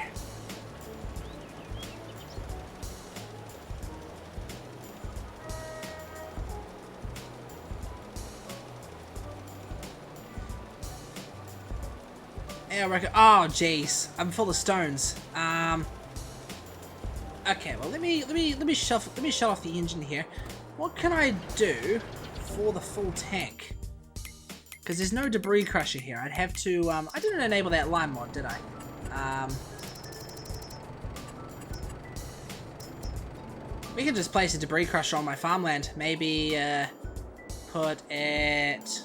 Oh jeez, I'm full of stones. Okay, well let me shut off the engine here. What can I do for the full tank? Because there's no debris crusher here. I'd have to I didn't enable that line mod, did I? We can just place a debris crusher on my farmland. Maybe put it.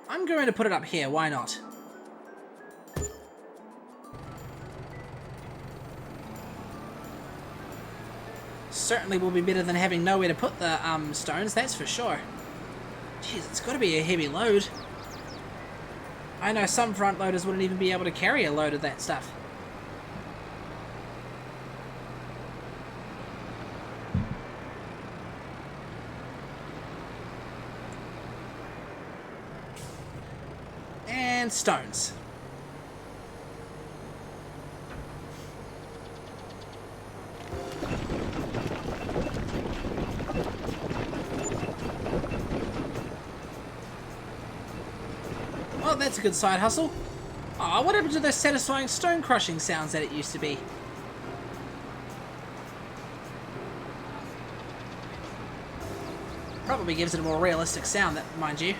I'm going to put it up here, why not? certainly will be better than having nowhere to put the stones, that's for sure. Jeez, it's got to be a heavy load. I know some front loaders wouldn't even be able to carry a load of that stuff. And stones. Oh, that's a good side hustle. Oh, what happened to those satisfying stone crushing sounds that it used to be? Probably gives it a more realistic sound, that, mind you.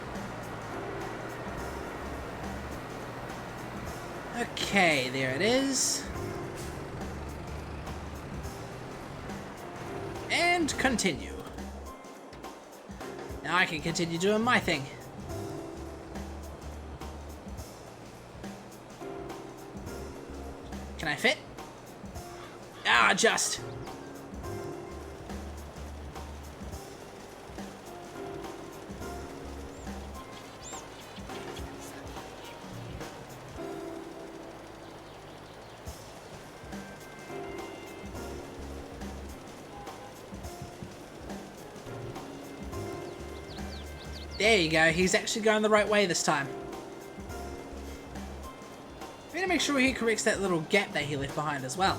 Okay, there it is. And continue. Now I can continue doing my thing. Can I fit? Ah, just. There you go, he's actually going the right way this time. We need to make sure he corrects that little gap that he left behind as well.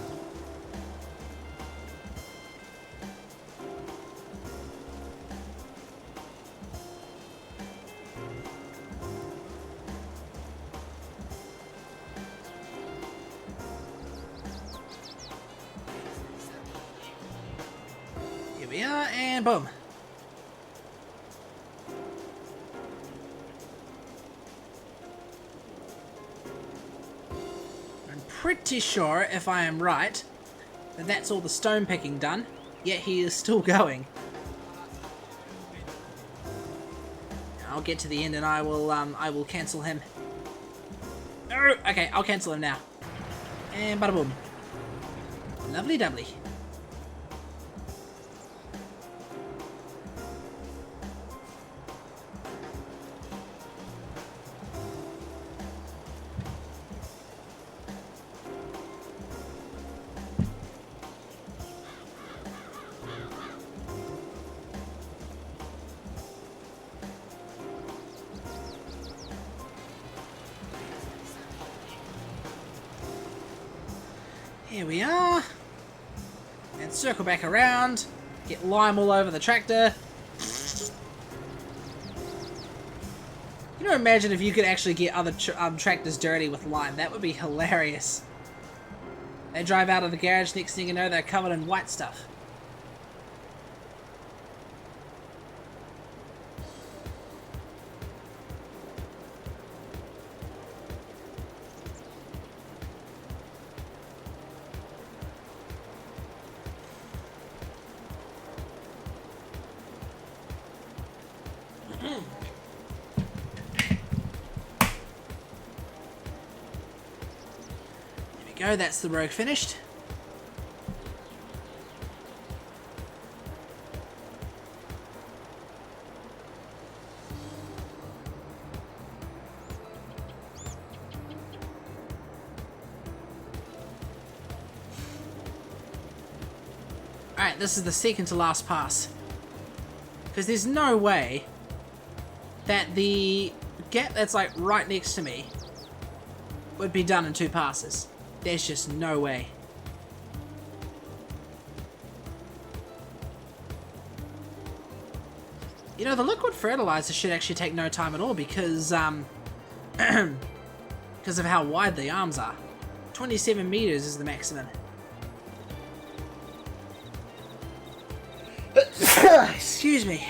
Here we are, and boom. Pretty sure, if I am right, that that's all the stone picking done, yet he is still going. I'll get to the end and I will cancel him. Oh, okay, I'll cancel him now. And bada boom. Lovely doubly. Here we are. And circle back around. Get lime all over the tractor. You know, imagine if you could actually get other tractors dirty with lime. That would be hilarious. They drive out of the garage, next thing you know, they're covered in white stuff. Go, that's the road finished. Alright, this is the second to last pass. Because there's no way that the gap that's like right next to me would be done in 2 passes. There's just no way. You know, the liquid fertilizer should actually take no time at all because because of how wide the arms are. 27 meters is the maximum. Excuse me.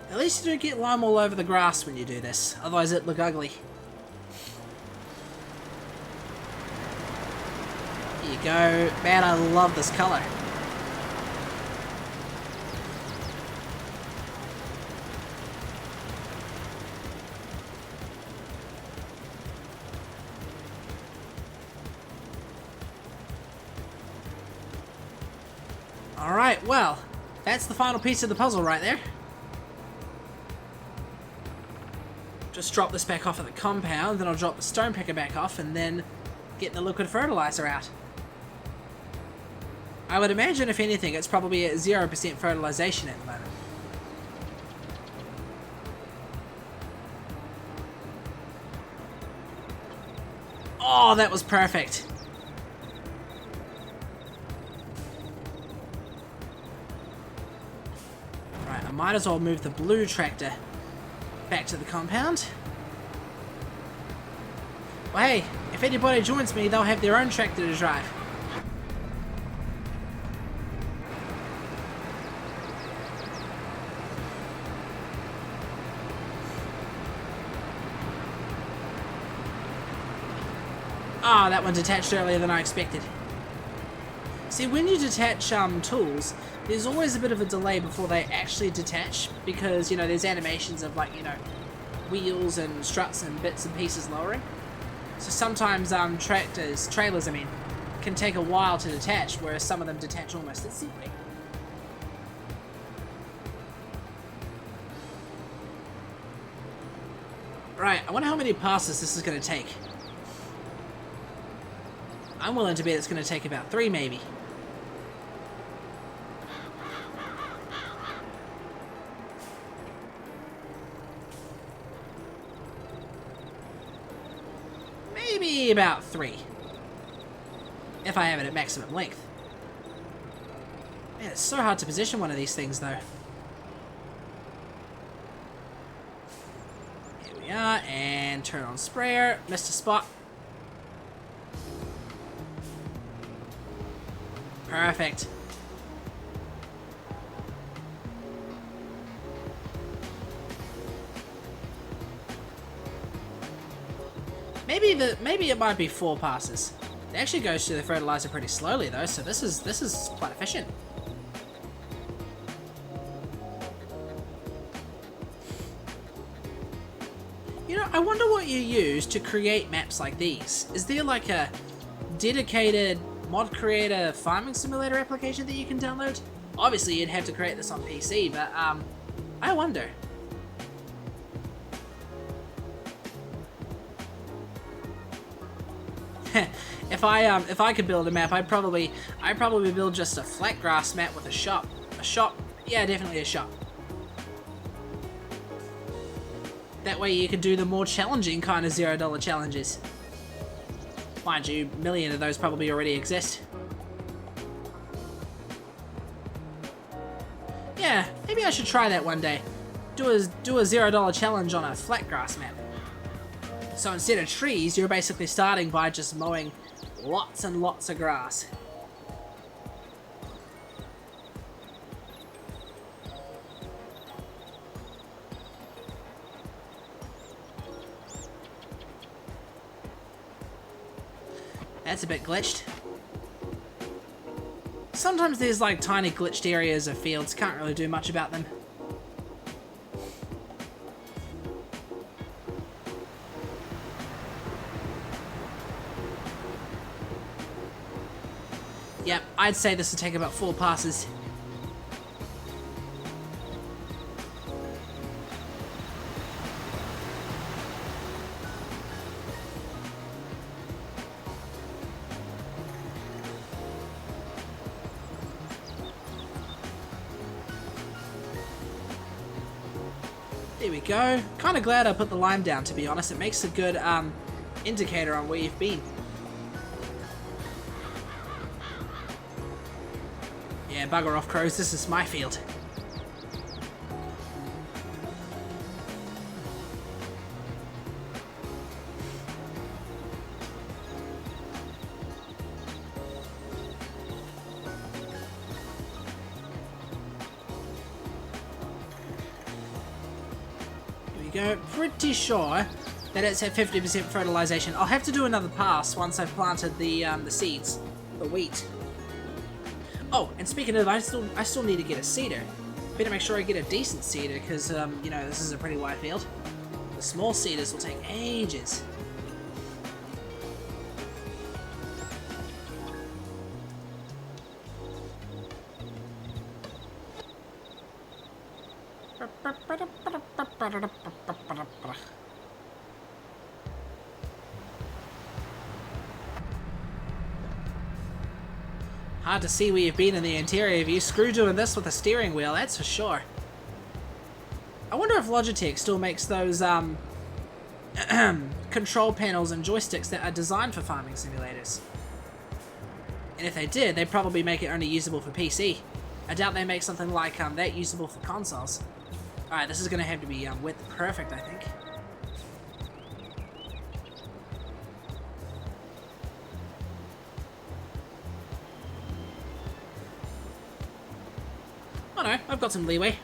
At least you don't get lime all over the grass when you do this, otherwise it'd look ugly. go. Man, I love this color. Alright, well, that's the final piece of the puzzle right there. Just drop this back off at the compound, then I'll drop the stone picker back off, and then get the liquid fertilizer out. I would imagine, if anything, it's probably at 0% fertilization at the moment. Oh, that was perfect. Right, I might as well move the blue tractor back to the compound. Well, hey, if anybody joins me, they'll have their own tractor to drive. Ah, that one detached earlier than I expected. See, when you detach tools, there's always a bit of a delay before they actually detach, because, you know, there's animations of, like, you know, wheels and struts and bits and pieces lowering. So sometimes trailers, I mean, can take a while to detach, whereas some of them detach almost instantly. Right, I wonder how many passes this is going to take. I'm willing to bet it's going to take about 3, maybe. Maybe about 3. If I have it at maximum length. Man, it's so hard to position one of these things, though. Here we are, and turn on sprayer. Missed a spot. Perfect. Maybe it might be 4 passes. It actually goes through the fertilizer pretty slowly though, so this is quite efficient. You know, I wonder what you use to create maps like these. Is there like a dedicated mod creator farming simulator application that you can download? Obviously you'd have to create this on PC, but I wonder. If I could build a map, I'd probably build just a flat grass map with a shop. A shop? Yeah, definitely a shop. That way you could do the more challenging kind of $0 challenges. Mind you, a million of those probably already exist. Yeah, maybe I should try that one day. Do a $0 challenge on a flat grass map. So instead of trees, you're basically starting by just mowing lots and lots of grass. That's a bit glitched. Sometimes there's like tiny glitched areas of fields, can't really do much about them. Yep, I'd say this would take about 4 passes. There we go. Kind of glad I put the lime down, to be honest. It makes a good indicator on where you've been. Yeah, bugger off, crows. This is my field. Go. Pretty sure that it's at 50% fertilization. I'll have to do another pass once I've planted the seeds the wheat. Oh, and speaking of, I still need to get a seeder. Better make sure I get a decent seeder, because, you know, this is a pretty wide field. The small seeders will take ages. Hard to see where you've been in the interior view. Screw doing this with a steering wheel, that's for sure. I wonder if Logitech still makes those control panels and joysticks that are designed for farming simulators. And if they did, they'd probably make it only usable for PC. I doubt they make something like that usable for consoles. Alright, this is going to have to be width perfect, I think. Oh no, I've got some leeway.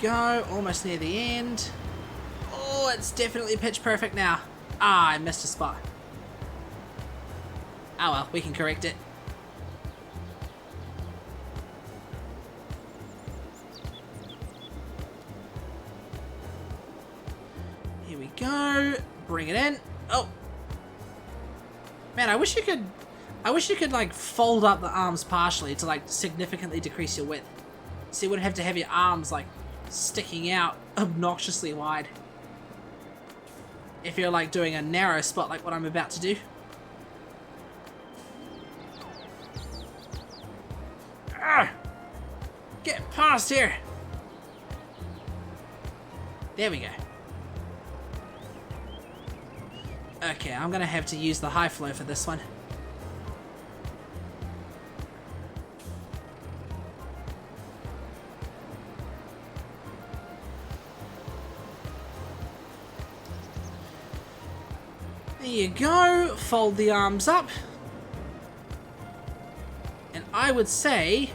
Go, almost near the end. Oh, it's definitely pitch perfect now. Ah, I missed a spot. Ah well, we can correct it. Here we go. Bring it in. Oh. Man, I wish you could like fold up the arms partially to like significantly decrease your width. So you wouldn't have to have your arms like sticking out obnoxiously wide if you're like doing a narrow spot like what I'm about to do. Ah! Get past here! There we go. Okay, I'm gonna have to use the high flow for this one. There you go, fold the arms up. And I would say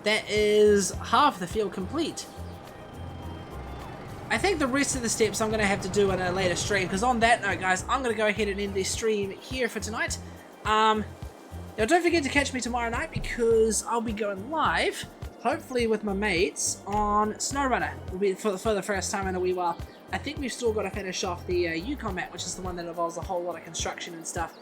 that is half the field complete. I think the rest of the steps I'm going to have to do in a later stream, because on that note, guys, I'm going to go ahead and end this stream here for tonight. Now don't forget to catch me tomorrow night, because I'll be going live, hopefully with my mates, on SnowRunner. It'll be for the first time in a wee while. I think we've still got to finish off the Yukon map, which is the one that involves a whole lot of construction and stuff.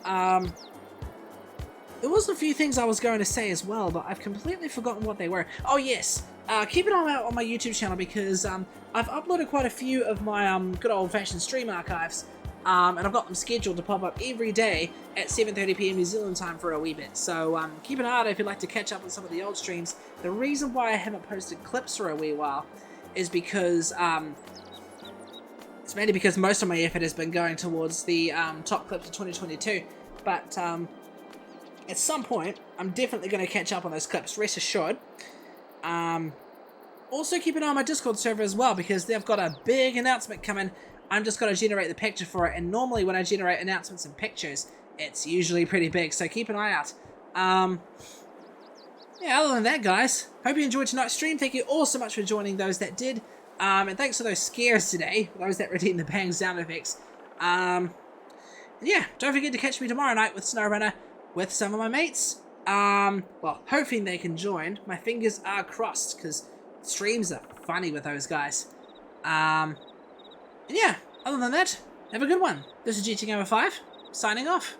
There was a few things I was going to say as well, but I've completely forgotten what they were. Oh yes, keep an eye out on my YouTube channel, because I've uploaded quite a few of my good old-fashioned stream archives, and I've got them scheduled to pop up every day at 7:30 PM New Zealand time for a wee bit. So keep an eye out if you'd like to catch up on some of the old streams. The reason why I haven't posted clips for a wee while is because it's mainly because most of my effort has been going towards the top clips of 2022, but at some point, I'm definitely going to catch up on those clips, rest assured. Also keep an eye on my Discord server as well, because they've got a big announcement coming. I'm just going to generate the picture for it, and normally when I generate announcements and pictures, it's usually pretty big, so keep an eye out. Yeah, other than that, guys, hope you enjoyed tonight's stream. Thank you all so much for joining, those that did. And thanks for those scares today, those that redeemed the bang sound effects. Yeah, don't forget to catch me tomorrow night with SnowRunner with some of my mates. Well, hoping they can join. My fingers are crossed, because streams are funny with those guys. And yeah, other than that, have a good one. This is GT Gamer 5, signing off.